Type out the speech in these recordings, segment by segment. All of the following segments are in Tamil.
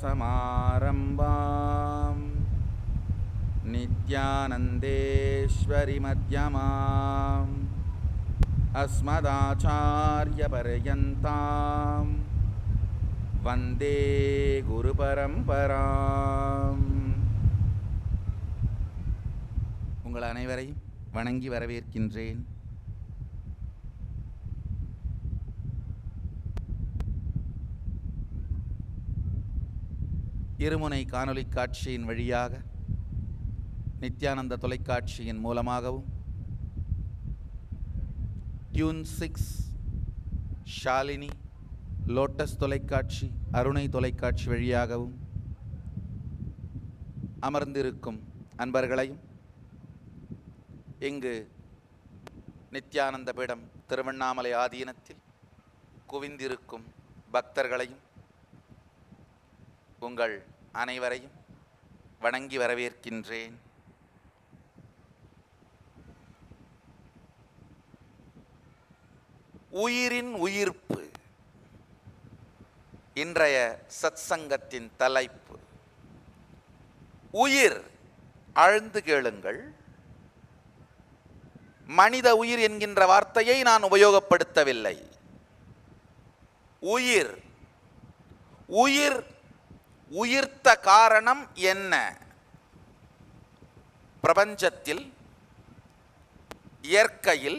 லக்ஷ்மீநாதசமாரம்பாம் நித்யானந்தேஸ்வரி மத்யமாம் அஸ்மதாச்சார்யபர்யந்தாம் வந்தே குரு பரம்பராம். உங்கள் அனைவரையும் வணங்கி வரவேற்கின்றேன். இருமுனை காணொளி காட்சியின் வழியாக, நித்யானந்த தொலைக்காட்சியின் மூலமாகவும், டியூன் 6, ஷாலினி, லோட்டஸ் தொலைக்காட்சி, அருணை தொலைக்காட்சி வழியாகவும் அமர்ந்திருக்கும் அன்பர்களையும், இங்கு நித்யானந்த பீடம் திருவண்ணாமலை ஆதீனத்தில் குவிந்திருக்கும் பக்தர்களையும் உங்கள் அனைவரையும் வணங்கி வரவேற்கின்றேன். உயிரின் உயிர்ப்பு இன்றைய சத்சங்கத்தின் தலைப்பு. உயிர் ஆழ்ந்து கேளுங்கள். மனித உயிர் என்கின்ற வார்த்தையை நான் உபயோகப்படுத்தவில்லை. உயிர் உயிர் உயிர்த்த காரணம் என்ன? பிரபஞ்சத்தில், இயற்கையில்,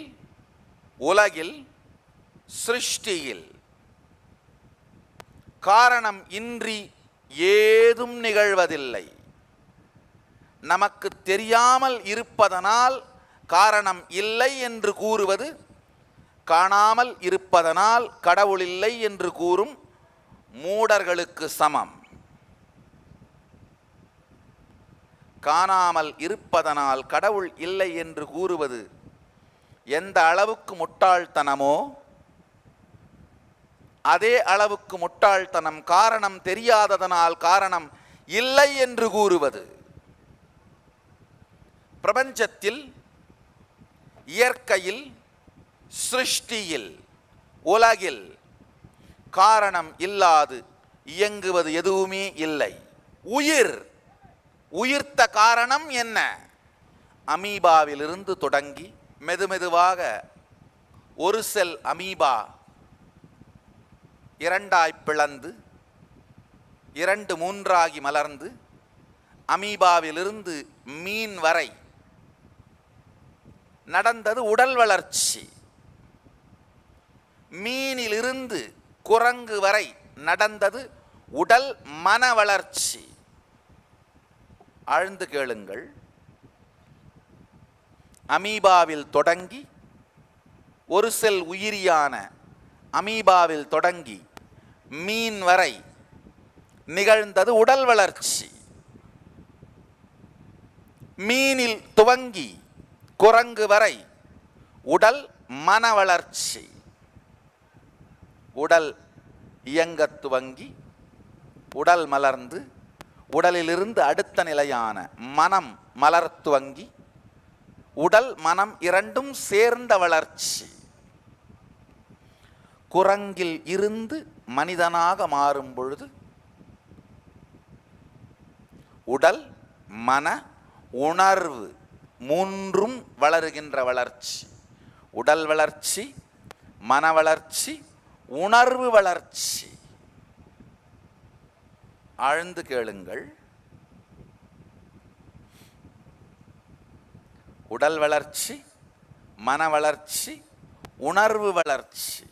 உலகில், சிருஷ்டியில் காரணம் இன்றி ஏதும் நிகழ்வதில்லை. நமக்கு தெரியாமல் இருப்பதனால் காரணம் இல்லை என்று கூறுவது, காணாமல் இருப்பதனால் கடவுள் இல்லை என்று கூறும் மூடர்களுக்கு சமம். காணாமல் இருப்பதனால் கடவுள் இல்லை என்று கூறுவது எந்த அளவுக்கு முட்டாள்தனமோ, அதே அளவுக்கு முட்டாள்தனம் காரணம் தெரியாததனால் காரணம் இல்லை என்று கூறுவது. பிரபஞ்சத்தில், இயற்கையில், சிருஷ்டியில், உலகில் காரணம் இல்லாது இயங்குவது எதுவுமே இல்லை. உயிர் உயிர்த்த காரணம் என்ன? அமீபாவிலிருந்து தொடங்கி மெதுமெதுவாக ஒரு செல் அமீபா இரண்டாய் பிளந்து 2, 3 மலர்ந்து அமீபாவிலிருந்து மீன் வரை நடந்தது உடல் வளர்ச்சி. மீனிலிருந்து குரங்கு வரை நடந்தது உடல் மன வளர்ச்சி. ஆழ்ந்து கேளுங்கள். அமீபாவில் தொடங்கி, ஒரு செல் உயிரியான அமீபாவில் தொடங்கி மீன் வரை நிகழ்ந்தது உடல் வளர்ச்சி. மீனில் துவங்கி குரங்கு வரை உடல் மன வளர்ச்சி. உடல் இயங்கத் துவங்கி உடல் மலர்ந்து, உடலிலிருந்து அடுத்த நிலையான மனம் மலர் துவங்கி, உடல் மனம் இரண்டும் சேர்ந்த வளர்ச்சி. குரங்கில் இருந்து மனிதனாக மாறும் பொழுது உடல், மன, உணர்வு மூன்றும் வளருகின்ற வளர்ச்சி. உடல் வளர்ச்சி, மன வளர்ச்சி, உணர்வு வளர்ச்சி. ஆழ்ந்து கேளுங்கள். உடல் வளர்ச்சி, மன வளர்ச்சி, உணர்வு வளர்ச்சி.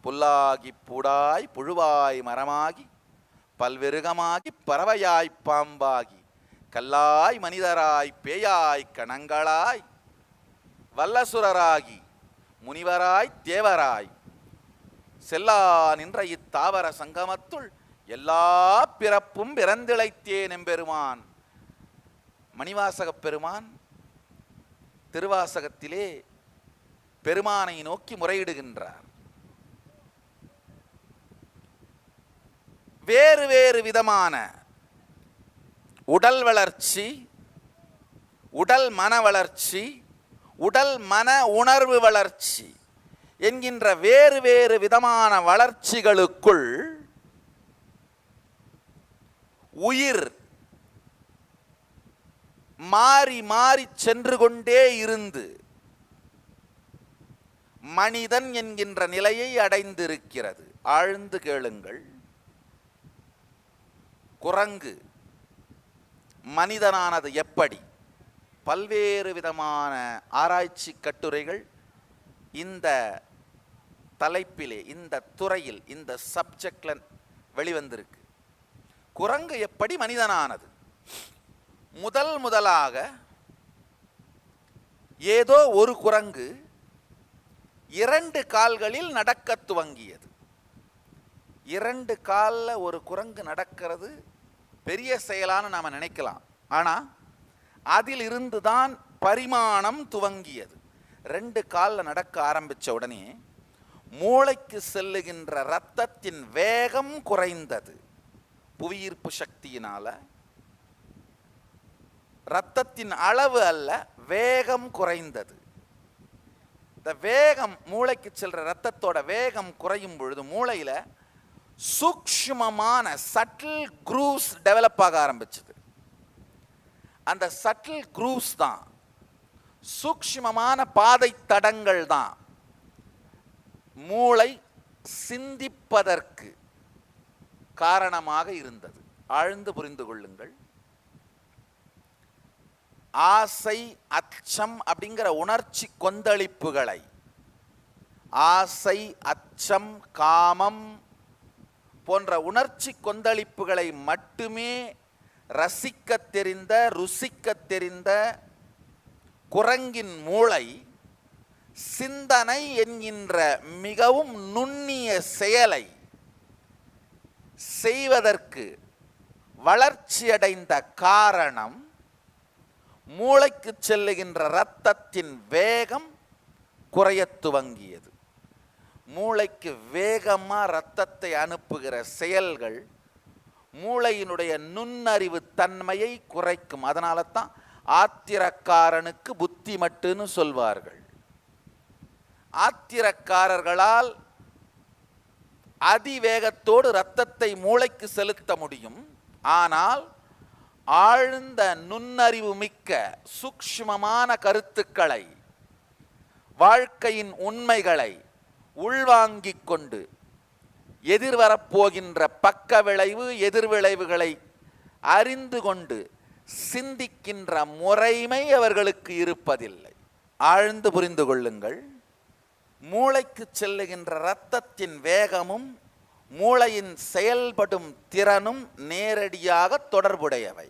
புல்லாகி பூடாய் புழுவாய் மரமாகி பல்விருகமாகி பறவையாய் பாம்பாகி கல்லாய் மனிதராய் பேயாய் கணங்களாய் வல்லசுரராகி முனிவராய் தேவராய் செல்லா நின்ற இத்தாவர சங்கமத்துள் எல்லா பிறப்பும் பிறந்திழைத்தேன் எம்பெருமான். மணிவாசகப் பெருமான் திருவாசகத்திலே பெருமானை நோக்கி முறையிடுகின்றார். வேறு வேறு விதமான உடல் வளர்ச்சி, உடல் மன வளர்ச்சி, உடல் மன உணர்வு வளர்ச்சி என்கின்ற வேறு வேறு விதமான வளர்ச்சிகளுக்குள் உயிர் மாறி மாறி சென்று கொண்டே இருந்து மனிதன் என்கின்ற நிலையை அடைந்திருக்கிறது. ஆழ்ந்து கேளுங்கள். குரங்கு மனிதனானது எப்படி? பல்வேறு விதமான ஆராய்ச்சி கட்டுரைகள் இந்த தலைப்பிலே, இந்த துறையில், இந்த சப்ஜெக்ட்ல வெளிவந்திருக்கு. குரங்கு எப்படி மனிதனானது? முதலாக ஏதோ ஒரு குரங்கு 2 கால்களில் நடக்க துவங்கியது. 2 காலில் ஒரு குரங்கு நடக்கிறது பெரிய செயலான நாம நினைக்கலாம். ஆனா அதில் இருந்துதான் பரிமாணம் துவங்கியது. 2 காலில் நடக்க ஆரம்பிச்ச உடனே மூளைக்கு செல்லுகின்ற இரத்தத்தின் வேகம் குறைந்தது. புவியீர்ப்பு சக்தியினால இரத்தத்தின் அளவு அல்ல, வேகம் குறைந்தது. இந்த வேகம், மூளைக்கு செல்ற இரத்தத்தோட வேகம் குறையும் பொழுது மூளையில சூக்ஷ்மமான சட்டில் குரூவ்ஸ் டெவலப் ஆக ஆரம்பிச்சது. அந்த சட்டில் குரூவ்ஸ் தான், சூக்ஷ்மமான பாதை தடங்கள் தான் மூளை சிந்திப்பதற்கு காரணமாக இருந்தது. ஆழ்ந்து புரிந்து கொள்ளுங்கள். ஆசை, அச்சம் அப்படிங்கிற உணர்ச்சி கொந்தளிப்புகளை, ஆசை, அச்சம், காமம் போன்ற உணர்ச்சி கொந்தளிப்புகளை மட்டுமே ரசிக்க தெரிந்த, ருசிக்க தெரிந்த குரங்கின் மூளை சிந்தனை என்கின்ற மிகவும் நுண்ணிய செயலை செய்வதற்கு வளர்ச்சியடைந்த காரணம் மூளைக்கு செல்லுகின்ற இரத்தத்தின் வேகம் குறையத் துவங்கியது. மூளைக்கு வேகமா இரத்தத்தை அனுப்புகிற செயல்கள் மூளையினுடைய நுண்ணறிவு தன்மையை குறைக்கும். அதனால தான் ஆத்திரக்காரனுக்கு புத்தி மட்டுன்னு சொல்வார்கள். ஆத்திரக்காரர்களால் அதிவேகத்தோடு இரத்தத்தை மூளைக்கு செலுத்த முடியும். ஆனால் ஆழ்ந்த நுண்ணறிவு மிக்க சூக்ஷ்மமான கருத்துக்களை, வாழ்க்கையின் உண்மைகளை உள்வாங்கிக் கொண்டு எதிர்வரப்போகின்ற பக்க விளைவு, எதிர்விளைவுகளை அறிந்து கொண்டு சிந்திக்கின்ற முறைமை அவர்களுக்கு இருப்பதில்லை. ஆழ்ந்து புரிந்து கொள்ளுங்கள். மூளைக்கு செல்லுகின்ற இரத்தத்தின் வேகமும் மூளையின் செயல்படும் திறனும் நேரடியாக தொடர்புடையவை.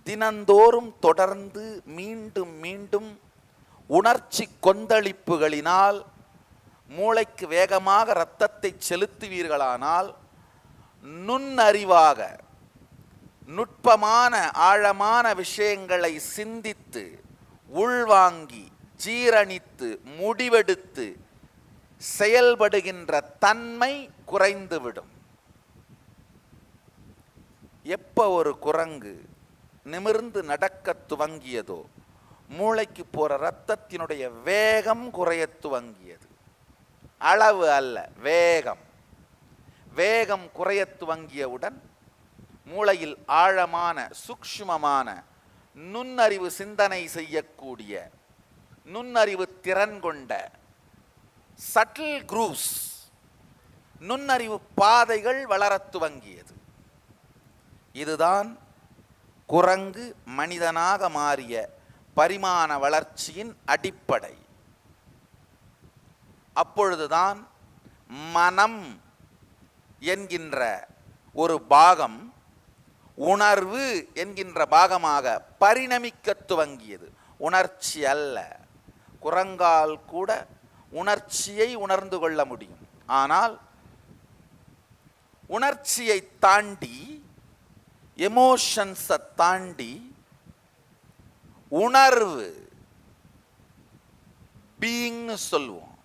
தினந்தோறும் தொடர்ந்து மீண்டும் மீண்டும் உணர்ச்சி கொந்தளிப்புகளினால் மூளைக்கு வேகமாக இரத்தத்தை செலுத்துவீர்களானால் நுண்ணறிவாக நுட்பமான ஆழமான விஷயங்களை சிந்தித்து உள்வாங்கி ஜீரணித்து முடிவெடுத்து செயல்படுகின்ற தன்மை குறைந்துவிடும். எப்ப ஒரு குரங்கு நிமிர்ந்து நடக்க துவங்கியதோ மூளைக்கு போற இரத்தத்தினுடைய வேகம் குறைய துவங்கியது. அளவு அல்ல, வேகம். வேகம் குறைய துவங்கியவுடன் மூளையில் ஆழமான சூக்ஷ்மமான நுண்ணறிவு சிந்தனை செய்யக்கூடிய நுண்ணறிவு திறன் கொண்ட சட்டில் குரூவ்ஸ், நுண்ணறிவு பாதைகள் வளரத் துவங்கியது. இதுதான் குரங்கு மனிதனாக மாறிய பரிமாண வளர்ச்சியின் அடிப்படை. அப்பொழுதுதான் மனம் என்கின்ற ஒரு பாகம் உணர்வு என்கின்ற பாகமாக பரிணமிக்க துவங்கியது. உணர்ச்சி அல்ல. குரங்கால் கூட உணர்ச்சியை உணர்ந்து கொள்ள முடியும். ஆனால் உணர்ச்சியை தாண்டி, எமோஷன்ஸை தாண்டி உணர்வு, பீயிங்னு சொல்லுவோம்,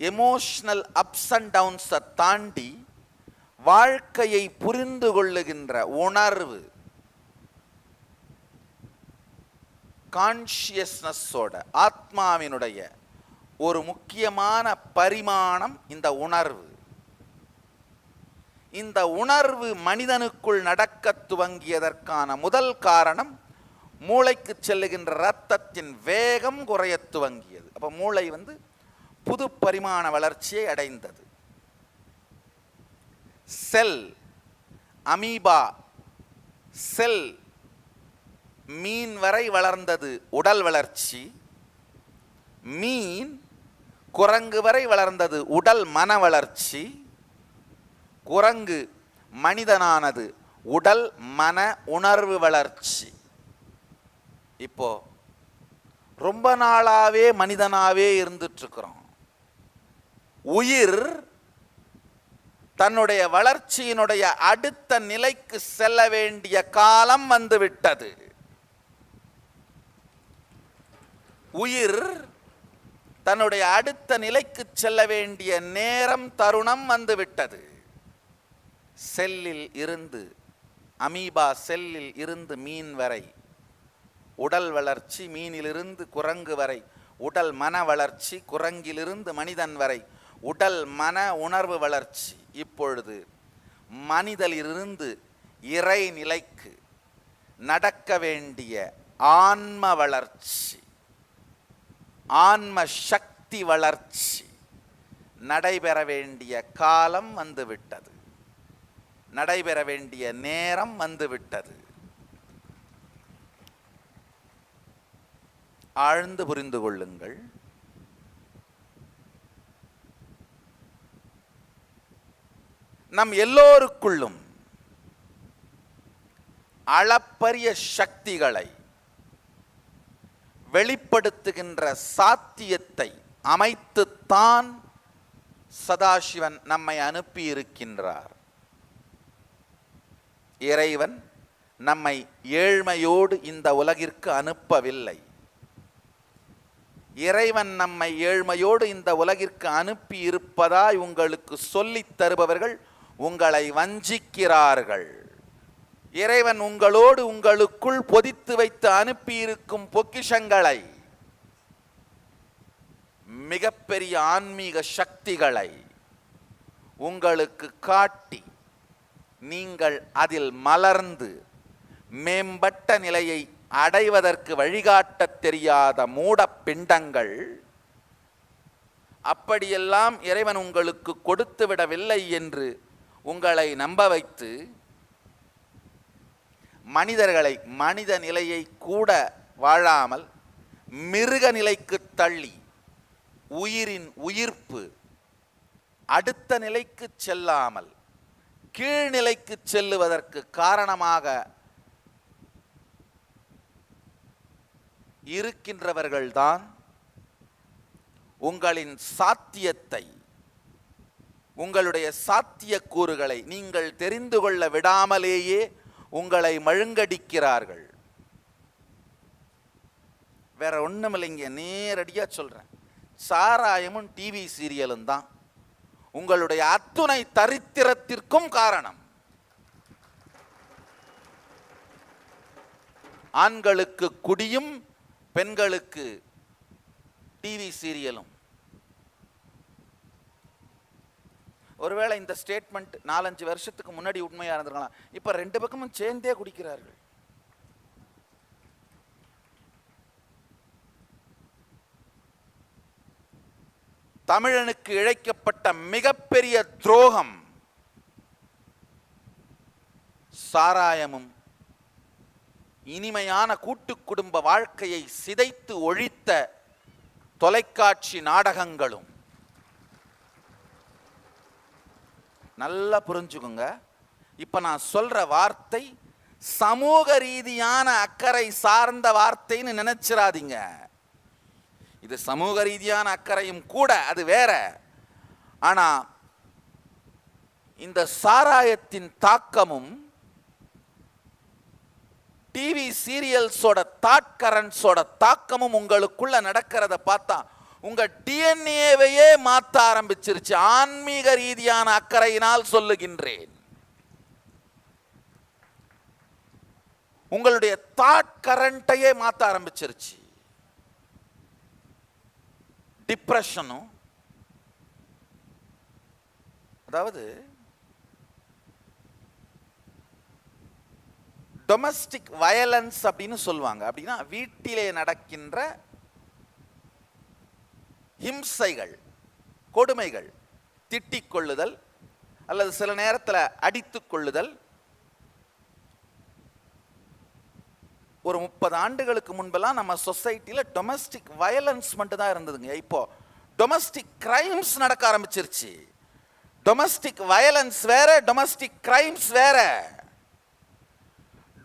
எமோஷனல் அப்ஸ் அண்ட் டவுன்ஸை தாண்டி வாழ்க்கையை புரிந்து கொள்ளுகின்ற உணர்வு, கான்ஷியஸ்னஸோட ஆத்மாவினுடைய ஒரு முக்கியமான பரிமாணம் இந்த உணர்வு. இந்த உணர்வு மனிதனுக்குள் நடக்க துவங்கியதற்கான முதல் காரணம் மூளைக்கு செல்லுகின்ற இரத்தத்தின் வேகம் குறைய துவங்கியது. அப்ப மூளை புது பரிமாண வளர்ச்சியை அடைந்தது. செல், அமீபா செல், மீன் வரை வளர்ந்தது உடல் வளர்ச்சி. மீன் குரங்கு வரை வளர்ந்தது உடல் மன வளர்ச்சி. குரங்கு மனிதனானது உடல் மன உணர்வு வளர்ச்சி. இப்போ ரொம்ப நாளாவே மனிதனாவே இருந்துட்டு இருக்கிறோம். உயிர் தன்னுடைய வளர்ச்சியினுடைய அடுத்த நிலைக்கு செல்ல வேண்டிய காலம் வந்துவிட்டது. உயிர் தன்னுடைய அடுத்த நிலைக்கு செல்ல வேண்டிய நேரம், தருணம் வந்துவிட்டது. செல்லில் இருந்து, அமீபா செல்லில் இருந்து மீன் வரை உடல் வளர்ச்சி, மீனிலிருந்து குரங்கு வரை உடல் மன வளர்ச்சி, குரங்கிலிருந்து மனிதன் வரை உடல் மன உணர்வு வளர்ச்சி. இப்பொழுது மனிதனிலிருந்து இறை நிலைக்கு நடக்க வேண்டிய ஆன்ம வளர்ச்சி, ஆன்ம சக்தி வளர்ச்சி நடைபெற வேண்டிய காலம் வந்துவிட்டது. நடைபெற வேண்டிய நேரம் வந்துவிட்டது. ஆழ்ந்து புரிந்து கொள்ளுங்கள். நம் எல்லோருக்குள்ளும் அளப்பரிய சக்திகளை வெளிப்படுத்துகின்ற சாத்தியத்தை அமைத்துத்தான் சதாசிவன் நம்மை அனுப்பி இருக்கின்றார். இறைவன் நம்மை ஏழ்மையோடு இந்த உலகிற்கு அனுப்பவில்லை. இறைவன் நம்மை ஏழ்மையோடு இந்த உலகிற்கு அனுப்பி இருப்பதாய் உங்களுக்கு சொல்லித் தருபவர்கள் உங்களை வஞ்சிக்கிறார்கள். இறைவன் உங்களோடு உங்களுக்குள் பொதித்து வைத்து அனுப்பியிருக்கும் பொக்கிஷங்களை, மிகப்பெரிய ஆன்மீக சக்திகளை உங்களுக்கு காட்டி நீங்கள் அதில் மலர்ந்து மேம்பட்ட நிலையை அடைவதற்கு வழிகாட்ட தெரியாத மூட பிண்டங்கள், அப்படியெல்லாம் இறைவன் உங்களுக்கு கொடுத்து விடவில்லை என்று உங்களை நம்ப வைத்து மனிதர்களை மனித நிலையை கூட வாழாமல் மிருக நிலைக்கு தள்ளி உயிரின் உயிர்ப்பு அடுத்த நிலைக்கு செல்லாமல் கீழ்நிலைக்கு செல்லுவதற்கு காரணமாக இருக்கின்றவர்கள்தான் உங்களின் சாத்தியத்தை, உங்களுடைய சாத்தியக்கூறுகளை நீங்கள் தெரிந்து கொள்ள விடாமலேயே உங்களை மழுங்கடிக்கிறார்கள். வேற ஒண்ணும் இல்லைங்க, நேரடியா சொல்றேன். சாராயமும் டிவி சீரியலும் தான் உங்களுடைய அத்துணை தரித்திரத்திற்கும் காரணம். ஆண்களுக்கு குடியும் பெண்களுக்கு டிவி சீரியலும். ஒருவேளை இந்த ஸ்டேட்மெண்ட் 4-5 வருஷத்துக்கு முன்னாடி உண்மையா இருந்திருக்கலாம். இப்ப 2 பக்கமும் சேர்ந்தே குடிக்கிறார்கள். தமிழனுக்கு இழைக்கப்பட்ட மிகப்பெரிய துரோகம் சாராயமும் இனிமையான கூட்டு குடும்ப வாழ்க்கையை சிதைத்து ஒழித்த தொலைக்காட்சி நாடகங்களும். நல்லா புரிஞ்சுக்குங்க. இப்ப நான் சொல்ற வார்த்தை சமூக ரீதியான அக்கறை சார்ந்த வார்த்தைன்னு நினைச்சிராதீங்க. இது சமூக ரீதியான அக்கறையும் கூட, அது வேற. ஆனா இந்த சாராயத்தின் தாக்கமும் டிவி சீரியல்ஸோட தாட் கரண்ட்ஸோட தாக்கமும் உங்களுக்குள்ள நடக்கிறத பார்த்தா உங்க டிஎன்ஏவையே மாற்ற ஆரம்பிச்சிருச்சு. ஆன்மீக ரீதியான அக்கறையினால் சொல்லுகின்றேன். உங்களுடைய தாட் கரண்ட்டையே மாற்ற ஆரம்பிச்சிருச்சு. டிப்ரெஷனும், அதாவது டொமஸ்டிக் வயலன்ஸ் அப்படின்னு சொல்லுவாங்க. அப்படின்னா வீட்டிலே நடக்கின்ற ஹிம்சைகள், கொடுமைகள், திட்டிக் கொள்ளுதல் அல்லது சில நேரத்தில் அடித்து கொள்ளுதல். ஒரு 30 ஆண்டுகளுக்கு முன்பெல்லாம் நம்ம சொசைட்டியில் டொமஸ்டிக் வயலன்ஸ் மட்டும் தான் இருந்ததுங்க. இப்போ டொமஸ்டிக் கிரைம்ஸ் நடக்க ஆரம்பிச்சிருச்சு. டொமஸ்டிக் வயலன்ஸ் வேற, டொமஸ்டிக் கிரைம்ஸ் வேற.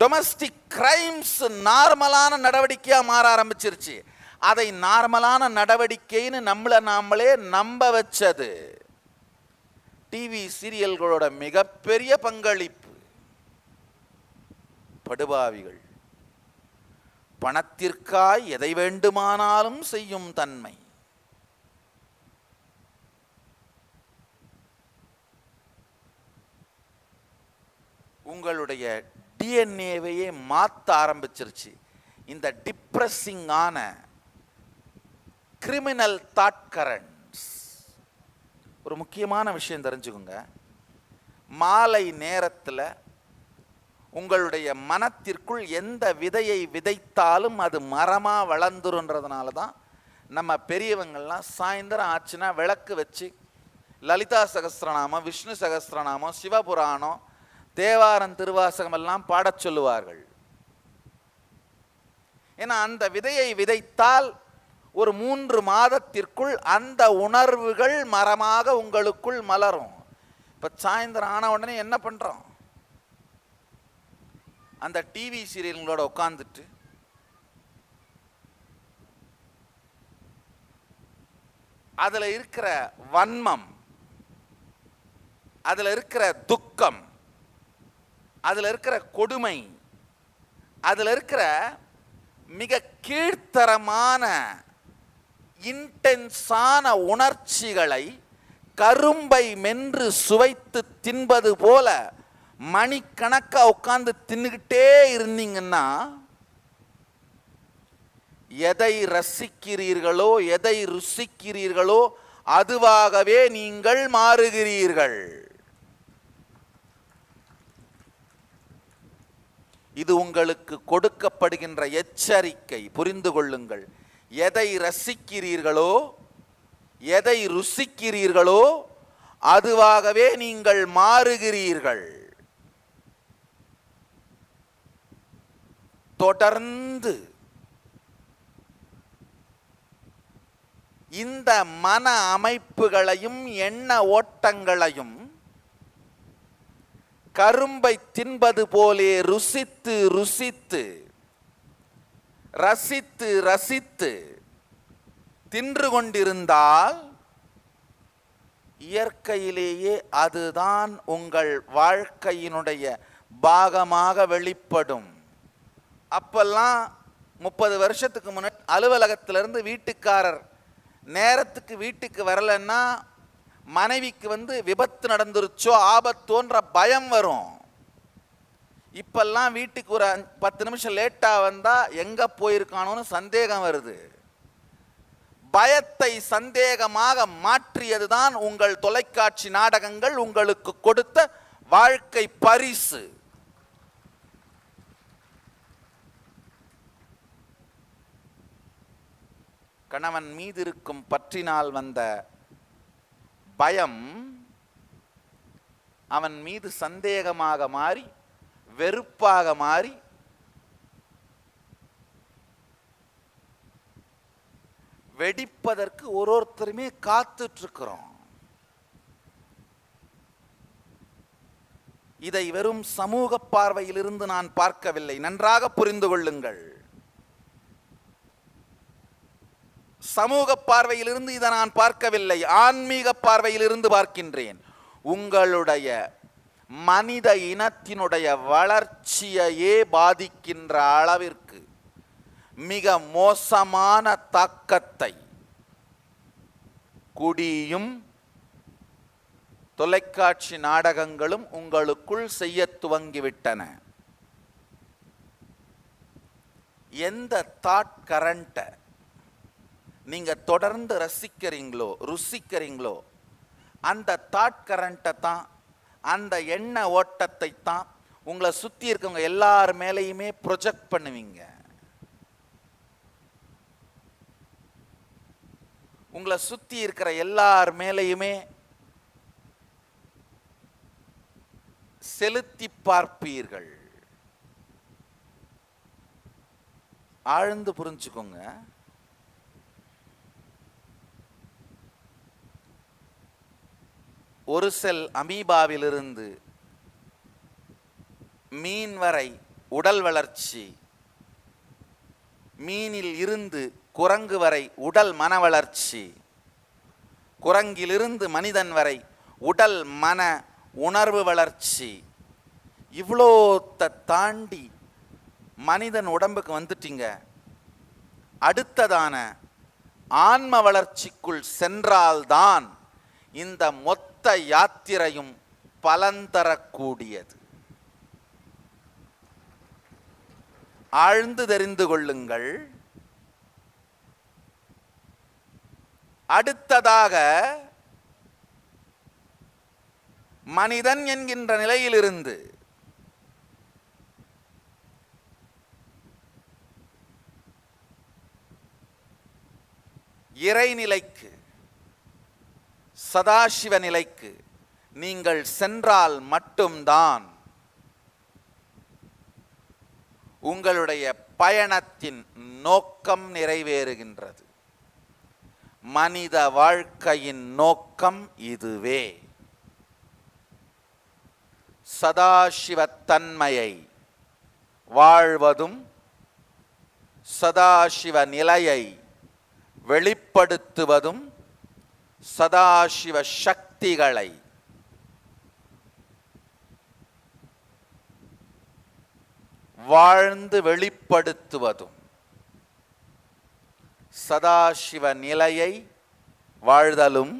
டொமஸ்டிக் கிரைம்ஸ் நார்மலான நடவடிக்கையா மாற ஆரம்பிச்சிருச்சு. அதை நார்மலான நடவடிக்கைன்னு நம்மளை நாமளே நம்ப வச்சது டிவி சீரியல்களோட மிகப்பெரிய பங்களிப்பு. படுபாவிகள் பணத்திற்காய் எதை வேண்டுமானாலும் செய்யும் தன்மை. உங்களுடைய டிஎன்ஏவையே மாற்ற ஆரம்பிச்சிருச்சு இந்த டிப்ரெசிங்கான கிரிமினல் தாட் கரண்ட்ஸ். ஒரு முக்கியமான விஷயம் தெரிஞ்சுக்கோங்க. மாலை நேரத்தில் உங்களுடைய மனத்திற்குள் எந்த விதையை விதைத்தாலும் அது மரமாக வளர்ந்துருன்றதுனால தான் நம்ம பெரியவங்கள்லாம் சாயந்தரம் ஆச்சுன்னா விளக்கு வச்சு லலிதா சகஸ்ரநாமம், விஷ்ணு சகஸ்ரநாமம், சிவபுராணம், தேவாரம், திருவாசகம் எல்லாம் பாடச் சொல்லுவார்கள். ஏன்னா அந்த விதையை விதைத்தால் ஒரு 3 மாதத்திற்குள் அந்த உணர்வுகள் மரமாக உங்களுக்குள் மலரும். இப்போ சாயந்தரம் ஆன உடனே என்ன பண்ணுறோம்? அந்த டிவி சீரியல்களோட உட்காந்துட்டு அதில் இருக்கிற வன்மம், அதில் இருக்கிற துக்கம், அதில் இருக்கிற கொடுமை, அதில் இருக்கிற மிக கீழ்த்தரமான இன்டென்ஸான உணர்ச்சிகளை கரும்பை மென்று சுவைத்து தின்பது போல மணிக்கணக்கா உட்கார்ந்து தின்னுகிட்டே இருந்தீங்கன்னா எதை ரசிக்கிறீர்களோ, எதை ருசிக்கிறீர்களோ அதுவாகவே நீங்கள் மாறுகிறீர்கள். இது உங்களுக்கு கொடுக்கப்படுகின்ற எச்சரிக்கை. புரிந்து கொள்ளுங்கள். எதை ரசிக்கிறீர்களோ, எதை ருசிக்கிறீர்களோ அதுவாகவே நீங்கள் மாறுகிறீர்கள். தொடர்ந்து இந்த மன அமைப்புகளையும் எண்ண ஓட்டங்களையும் கரும்பை தின்பது போலே ருசித்து ருசித்து ரசித்து ரசித்து தின்று கொண்டிருந்தால் இயற்கையிலேயே அதுதான் உங்கள் வாழ்க்கையினுடைய பாகமாக வெளிப்படும். அப்பெல்லாம் 30 வருஷத்துக்கு முன்னாடி அலுவலகத்திலிருந்து வீட்டுக்காரர் நேரத்துக்கு வீட்டுக்கு வரலன்னா மனைவிக்கு விபத்து நடந்துருச்சோ ஆபத்தோன்ற பயம் வரும். இப்பெல்லாம் வீட்டுக்கு ஒரு 10 நிமிஷம் லேட்டாக வந்தால் எங்கே போயிருக்கானோன்னு சந்தேகம் வருது. பயத்தை சந்தேகமாக மாற்றியது தான் உங்கள் தொலைக்காட்சி நாடகங்கள் உங்களுக்கு கொடுத்த வாழ்க்கை பரிசு. கணவன் மீது இருக்கும் பற்றினால் வந்த பயம் அவன் மீது சந்தேகமாக மாறி வெறுப்பாக மாறி வெடிப்பதற்கு ஒருத்தருமே காத்துட்டு இருக்கிறோம். இதை வெறும் சமூக பார்வையிலிருந்து நான் பார்க்கவில்லை. நன்றாக புரிந்து கொள்ளுங்கள். சமூக பார்வையிலிருந்து இதை நான் பார்க்கவில்லை, ஆன்மீக பார்வையிலிருந்து பார்க்கின்றேன். உங்களுடைய மனித இனத்தினுடைய வளர்ச்சியையே பாதிக்கின்ற அளவிற்கு மிக மோசமான தாக்கத்தை குடியும் தொலைக்காட்சி நாடகங்களும் உங்களுக்குள் செய்ய துவங்கிவிட்டன. எந்த தாட் கரண்ட்டை நீங்க தொடர்ந்து ரசிக்கிறீங்களோ ருசிக்கிறீங்களோ அந்த தாட் கரண்ட்டை தான், அந்த எண்ண ஓட்டத்தை தான் உங்களை சுற்றி இருக்கவங்க எல்லார் மேலேயுமே ப்ரொஜெக்ட் பண்ணுவீங்க. உங்களை சுற்றி இருக்கிற எல்லார் மேலேயுமே செலுத்தி பார்ப்பீர்கள். ஆழ்ந்து புரிஞ்சுக்கோங்க. ஒரு செல் அமீபாவிலிருந்து மீன் வரை உடல் வளர்ச்சி, மீனில் இருந்து குரங்கு வரை உடல் மன வளர்ச்சி, குரங்கிலிருந்து மனிதன் வரை உடல் மன உணர்வு வளர்ச்சி, இவ்வளோ தாண்டி மனிதன் உடம்புக்கு வந்துட்டீங்க. அடுத்ததான ஆன்ம வளர்ச்சிக்குள் சென்றால்தான் இந்த மொத்த யாத்திரையும் பலன் தரக்கூடியது. ஆழ்ந்து தெரிந்து கொள்ளுங்கள். அடுத்ததாக மனிதன் என்கின்ற நிலையிலிருந்து இறைநிலைக்கு, சதாசிவ நிலைக்கு நீங்கள் சென்றால் மட்டும்தான் உங்களுடைய பயணத்தின் நோக்கம் நிறைவேறுகின்றது. மனித வாழ்க்கையின் நோக்கம் இதுவே. சதாசிவத்தன்மையை வாழ்வதும் சதாசிவ நிலையை வெளிப்படுத்துவதும் சதாசிவ சக்திகளை வாழ்ந்து வெளிப்படுத்துவதும், சதாசிவ நிலையை வாழ்தலும்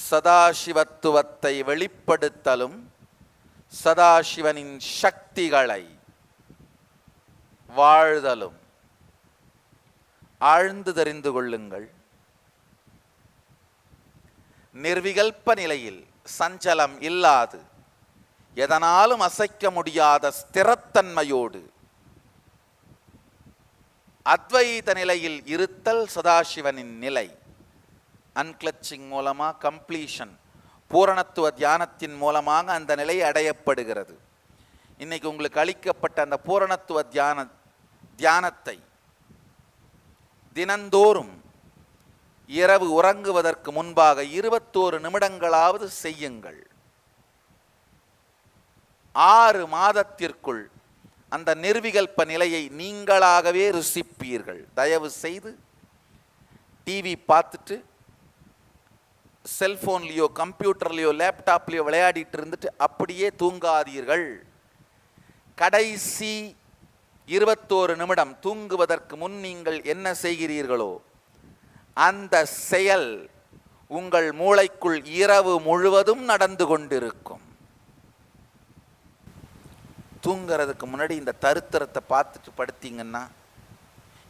சதாசிவத்துவத்தை வெளிப்படுத்தலும் சதாசிவனின் சக்திகளை வாழ்தலும். ஆழ்ந்து தெரிந்து கொள்ளுங்கள். நிர்விகல்ப நிலையில் சஞ்சலம் இல்லாது எதனாலும் அசைக்க முடியாத ஸ்திரத்தன்மையோடு அத்வைத நிலையில் இருத்தல் சதாசிவனின் நிலை. அன்கிளச்சிங் மூலமா கம்ப்ளீஷன், பூரணத்துவ தியானத்தின் மூலமாக அந்த நிலை அடையப்படுகிறது. இன்னைக்கு உங்களுக்கு அளிக்கப்பட்ட அந்த பூரணத்துவ தியானத்தை தினந்தோறும் இரவு உறங்குவதற்கு முன்பாக 21 நிமிடங்களாவது செய்யுங்கள். 6 மாதத்திற்குள் அந்த நிர்விகல்ப நிலையை நீங்களாகவே ருசிப்பீர்கள். தயவு செய்து டிவி பார்த்துட்டு செல்போன்லேயோ கம்ப்யூட்டர்லேயோ லேப்டாப்லேயோ விளையாடிட்டு இருந்துட்டு அப்படியே தூங்காதீர்கள். கடைசி 21 நிமிடம் தூங்குவதற்கு முன் நீங்கள் என்ன செய்கிறீர்களோ அந்த செயல் உங்கள் மூளைக்குள் இரவு முழுவதும் நடந்து கொண்டிருக்கும். தூங்கிறதுக்கு முன்னாடி இந்த தருத்திரத்தை பார்த்துட்டு படுத்தீங்கன்னா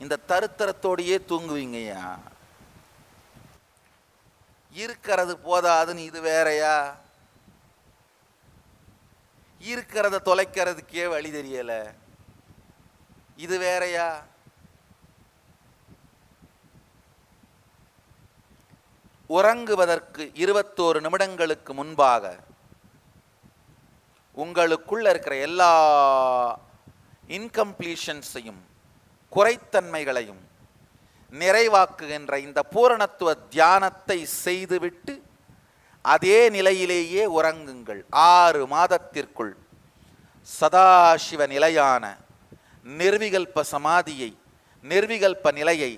இந்த தருத்திரத்தோடையே தூங்குவீங்கய்யா. இருக்கிறது போதாதுன்னு இது வேறையா? இருக்கிறத தொலைக்கிறதுக்கே வழி தெரியல, இது வேறையா? உறங்குவதற்கு 21 நிமிடங்களுக்கு முன்பாக உங்களுக்குள்ள இருக்கிற எல்லா இன்கம்ப்ளீஷன்ஸையும் குறைத்தன்மைகளையும் நிறைவாக்குகின்ற இந்த பூரணத்துவ தியானத்தை செய்துவிட்டு அதே நிலையிலேயே உறங்குங்கள். 6 மாதத்திற்குள் சதாசிவ நிலையான நிர்விகல்ப சமாதியை, நிர்விகல்ப நிலையை,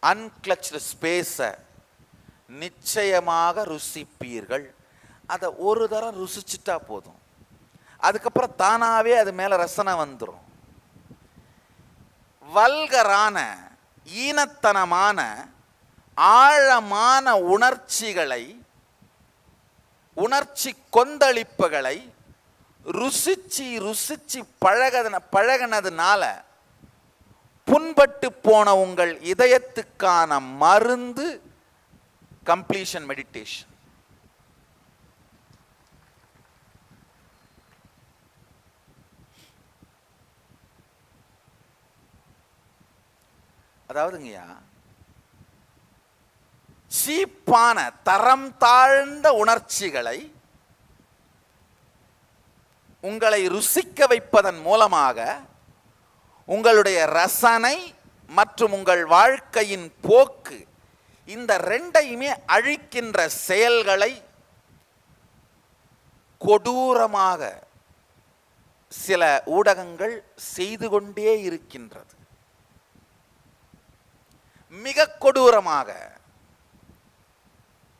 அன்கிளச்டு ஸ்பேஸை நிச்சயமாக ருசிப்பீர்கள். அதை ஒரு தரம் ருசிச்சுட்டா போதும், அதுக்கப்புறம் தானாவே அது மேல ரசனை வந்துடும். வல்கரான ஈனத்தனமான ஆழமான உணர்ச்சிகளை, உணர்ச்சி கொந்தளிப்புகளை ருசிச்சு ருசிச்சு பழகினதுனால புண்பட்டு போன உங்கள் இதயத்துக்கான மருந்து கம்ப்ளீஷன் மெடிடேஷன். அதாவதுங்கய்யா, சீப்பான தரம் தாழ்ந்த உணர்ச்சிகளை உங்களை ருசிக்க வைப்பதன் மூலமாக உங்களுடைய ரசனை மற்றும் உங்கள் வாழ்க்கையின் போக்கு, இந்த ரெண்டையுமே அழிக்கின்ற செயல்களை கொடூரமாக சில ஊடகங்கள் செய்து கொண்டே இருக்கின்றது. மிக கொடூரமாக.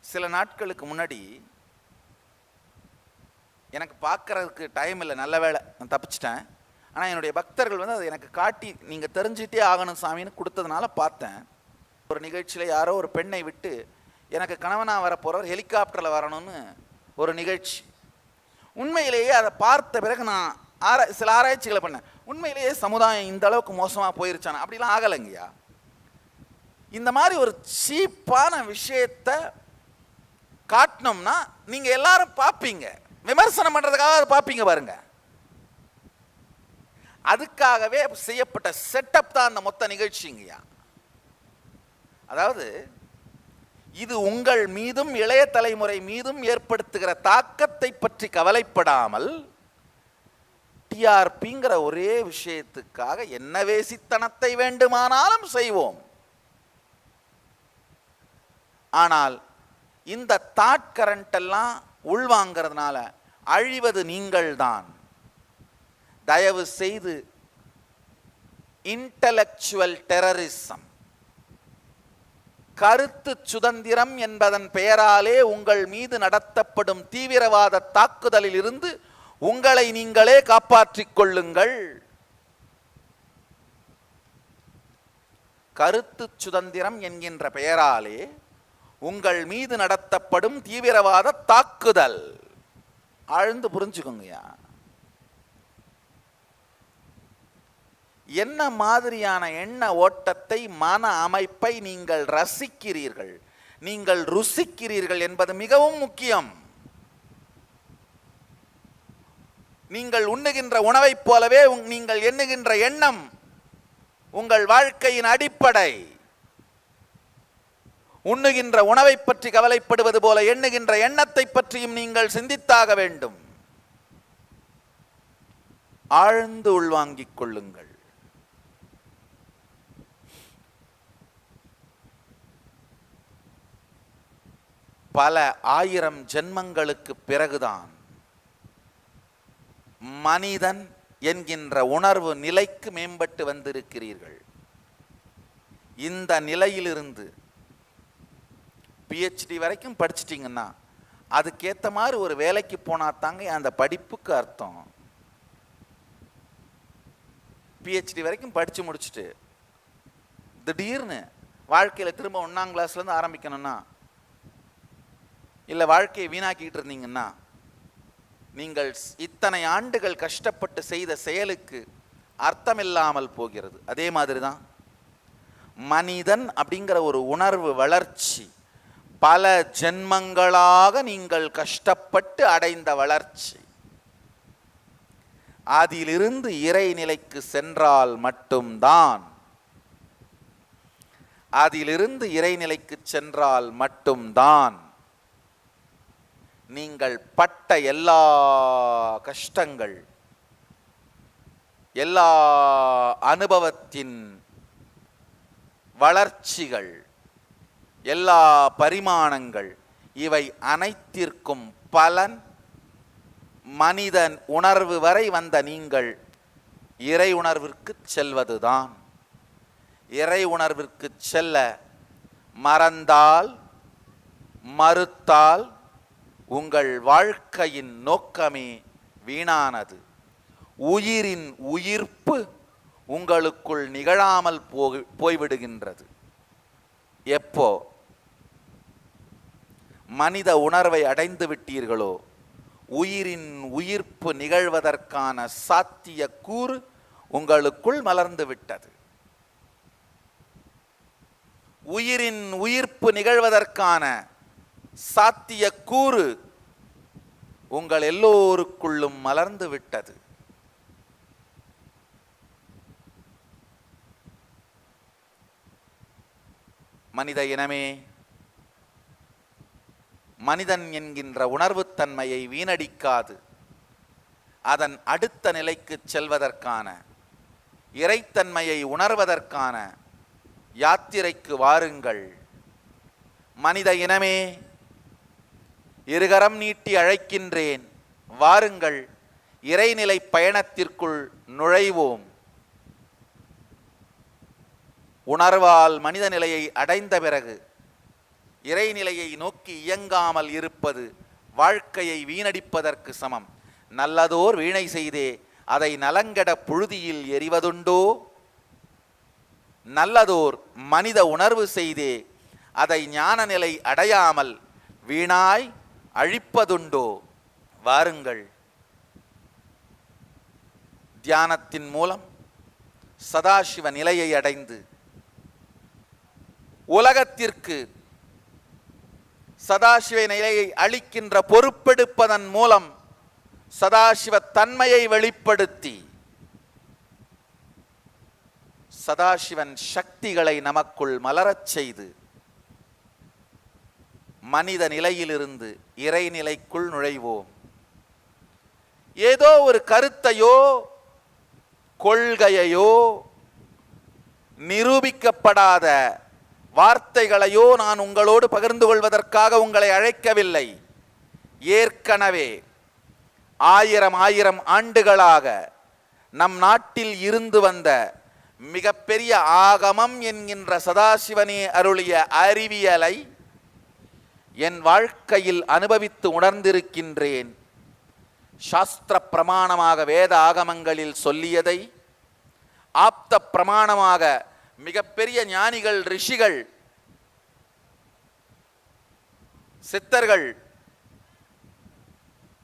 சில நாட்களுக்கு முன்னாடி, எனக்கு பார்க்கறதுக்கு டைம் இல்லை, நல்ல வேளை நான் தப்பிச்சிட்டேன். ஆனால் என்னுடைய பக்தர்கள் வந்து அதை எனக்கு காட்டி, நீங்கள் தெரிஞ்சுட்டே ஆகணும் சாமின்னு கொடுத்ததுனால பார்த்தேன். ஒரு நிகழ்ச்சியில் யாரோ ஒரு பெண்ணை விட்டு, எனக்கு கணவனாக வரப்போகிறவர் ஹெலிகாப்டரில் வரணும்னு ஒரு நிகழ்ச்சி. உண்மையிலேயே அதை பார்த்த பிறகு நான் சில ஆராய்ச்சிகளை பண்ணேன். உண்மையிலேயே சமுதாயம் இந்த அளவுக்கு மோசமாக போயிருச்சானா? அப்படிலாம் ஆகலைங்கய்யா. இந்த மாதிரி ஒரு சீப்பான விஷயத்தை காட்டினோம்னா நீங்கள் எல்லாரும் பார்ப்பீங்க, விமர்சனம் பண்ணுறதுக்காக அதை பார்ப்பீங்க பாருங்க. அதுக்காகவே செய்யப்பட்ட செட்டப் தான் அந்த மொத்த நிகழ்ச்சிங்கய்யா. அதாவது இது உங்கள் மீதும் இளைய தலைமுறை மீதும் ஏற்படுத்துகிற தாக்கத்தை பற்றி கவலைப்படாமல் டிஆர்பிங்கிற ஒரே விஷயத்துக்காக என்ன வேசித்தனத்தை வேண்டுமானாலும் செய்வோம். ஆனால் இந்த தாட் கரண்ட் எல்லாம் உள்வாங்கிறதுனால அழிவது நீங்கள் தான். தயவு செய்து இன்டலெக்சுவல் டெரரிசம், கருத்து சுதந்திரம் என்பதன் பெயராலே உங்கள் மீது நடத்தப்படும் தீவிரவாத தாக்குதலில் இருந்து உங்களை நீங்களே காப்பாற்றிக் கொள்ளுங்கள். கருத்து சுதந்திரம் என்கின்ற பெயராலே உங்கள் மீது நடத்தப்படும் தீவிரவாத தாக்குதல். ஆழ்ந்து புரிஞ்சுக்கோங்கய்யா. என்ன மாதிரியான எண்ண ஓட்டத்தை, மன அமைப்பை நீங்கள் ரசிக்கிறீர்கள், நீங்கள் ருசிக்கிறீர்கள் என்பது மிகவும் முக்கியம். நீங்கள் உண்ணுகின்ற உணவைப் போலவே நீங்கள் எண்ணுகின்ற எண்ணம் உங்கள் வாழ்க்கையின் அடிப்படை. உண்ணுகின்ற உணவை பற்றி கவலைப்படுவது போல எண்ணுகின்ற எண்ணத்தை பற்றியும் நீங்கள் சிந்தித்தாக வேண்டும். ஆழ்ந்து உள்வாங்கிக் கொள்ளுங்கள். பல ஆயிரம் ஜென்மங்களுக்கு பிறகுதான் மனிதன் என்கின்ற உணர்வு நிலைக்கு மேம்பட்டு வந்திருக்கிறீர்கள். இந்த நிலையிலிருந்து பிஹெச்டி வரைக்கும் படிச்சிட்டிங்கன்னா அதுக்கேற்ற மாதிரி ஒரு வேலைக்கு போனா தாங்க அந்த படிப்புக்கு அர்த்தம். பிஹெச்டி வரைக்கும் படித்து முடிச்சுட்டு திடீர்னு வாழ்க்கையில் திரும்ப 1ஆம் கிளாஸ்லேருந்து ஆரம்பிக்கணும்னா, இல்லை வாழ்க்கையை வீணாக்கிட்டு இருந்தீங்கன்னா, நீங்கள் இத்தனை ஆண்டுகள் கஷ்டப்பட்டு செய்த செயலுக்கு அர்த்தமில்லாமல் போகிறது. அதே மாதிரி தான் மனிதன் அப்படிங்கிற ஒரு உணர்வு வளர்ச்சி பல ஜென்மங்களாக நீங்கள் கஷ்டப்பட்டு அடைந்த வளர்ச்சி. அதிலிருந்து இறைநிலைக்கு சென்றால் மட்டும்தான், அதிலிருந்து இறைநிலைக்கு சென்றால் மட்டும்தான் நீங்கள் பட்ட எல்லா கஷ்டங்கள், எல்லா அனுபவத்தின் வளர்ச்சிகள், எல்லா பரிமாணங்கள், இவை அனைத்திற்கும் பலன் மனிதன் உணர்வு வரை வந்த நீங்கள் இறை உணர்விற்கு செல்வதுதான். இறை உணர்விற்கு செல்ல மறந்தால், மறுத்தால் உங்கள் வாழ்க்கையின் நோக்கமே வீணானது. உயிரின் உயிர்ப்பு உங்களுக்குள் நிகழாமல் போய்விடுகின்றது. எப்போ மனித உணர்வை அடைந்து விட்டீர்களோ, உயிரின் உயிர்ப்பு நிகழ்வதற்கான சாத்திய கூறு உங்களுக்குள் மலர்ந்து விட்டது. உயிரின் உயிர்ப்பு நிகழ்வதற்கான சாத்திய கூறு உங்கள் எல்லோருக்குள்ளும் மலர்ந்து விட்டது. மனித இனமே, மனிதன் என்கின்ற உணர்வுத்தன்மையை வீணடிக்காது அதன் அடுத்த நிலைக்கு செல்வதற்கான, இறைத்தன்மையை உணர்வதற்கான யாத்திரைக்கு வாருங்கள். மனித இனமே, இருகரம் நீட்டி அழைக்கின்றேன், வாருங்கள், இறைநிலை பயணத்திற்குள் நுழைவோம். உணர்வால் மனித நிலையை அடைந்த பிறகு இறைநிலையை நோக்கி இயங்காமல் இருப்பது வாழ்க்கையை வீணடிப்பதற்கு சமம். நல்லதோர் வீணை செய்தே அதை நலங்கெட புழுதியில் எறிவதுண்டோ? நல்லதோர் மனித உணர்வு செய்தே அதை ஞான நிலை அடையாமல் வீணாய் அழிப்பதுண்டோ? வாருங்கள், தியானத்தின் மூலம் சதாசிவ நிலையை அடைந்து உலகத்திற்கு சதாசிவ நிலையை அளிக்கின்ற பொறுப்பெடுப்பதன் மூலம் சதாசிவ தன்மையை வெளிப்படுத்தி சதாசிவன் சக்திகளை நமக்குள் மலரச் செய்து மனித நிலையிலிருந்து இறைநிலைக்குள் நுழைவோம். ஏதோ ஒரு கருத்தையோ கொள்கையையோ நிரூபிக்கப்படாத வார்த்தைகளையோ நான் உங்களோடு பகிர்ந்து கொள்வதற்காக உங்களை அழைக்கவில்லை. ஏற்கனவே ஆயிரம் ஆண்டுகளாக நம் நாட்டில் இருந்து வந்த மிகப்பெரிய ஆகமம் என்கின்ற சதாசிவனே அருளிய அறிவியலை என் வாழ்க்கையில் அனுபவித்து உணர்ந்திருக்கின்றேன். சாஸ்திர பிரமாணமாக வேத ஆகமங்களில் சொல்லியதை ஆப்த பிரமாணமாக மிகப்பெரிய ஞானிகள், ரிஷிகள், சித்தர்கள்,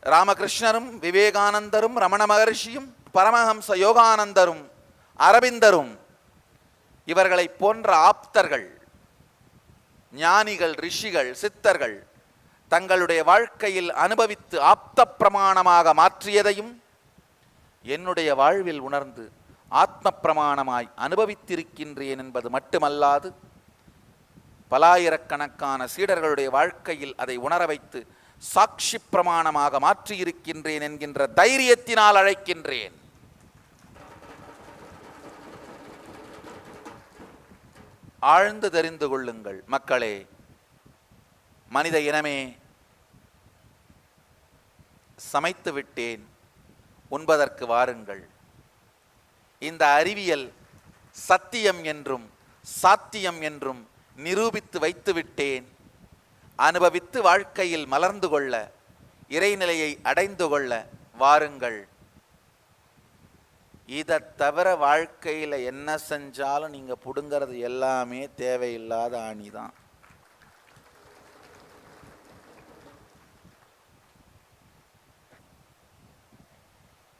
ராமகிருஷ்ணரும் விவேகானந்தரும் ரமண மகர்ஷியும் பரமஹம்ச யோகானந்தரும் அரவிந்தரும் இவர்களை போன்ற ஆப்தர்கள், ஞானிகள், ரிஷிகள், சித்தர்கள் தங்களுடைய வாழ்க்கையில் அனுபவித்து ஆப்த பிரமாணமாக மாற்றியதையும் என்னுடைய வாழ்வில் உணர்ந்து ஆத்ம பிரமாணமாய் அனுபவித்திருக்கின்றேன் என்பது மட்டுமல்லாது பலாயிரக்கணக்கான சீடர்களுடைய வாழ்க்கையில் அதை உணர வைத்து சாட்சி பிரமாணமாக மாற்றியிருக்கின்றேன் என்கின்ற தைரியத்தினால் அழைக்கின்றேன். ஆழ்ந்து தெரிந்து கொள்ளுங்கள் மக்களே, மனித இனமே, சமைத்து விட்டேன், உண்பதற்கு வாருங்கள். இந்த அறிவியல் சத்தியம் என்றும் சாத்தியம் என்றும் நிரூபித்து வைத்து விட்டேன். அனுபவித்து வாழ்க்கையில் மலர்ந்து கொள்ள, இறைநிலையை அடைந்து கொள்ள வாருங்கள். இதை தவிர வாழ்க்கையில் என்ன செஞ்சாலும் நீங்க புடுங்கிறது எல்லாமே தேவையில்லாத ஆணிதான்.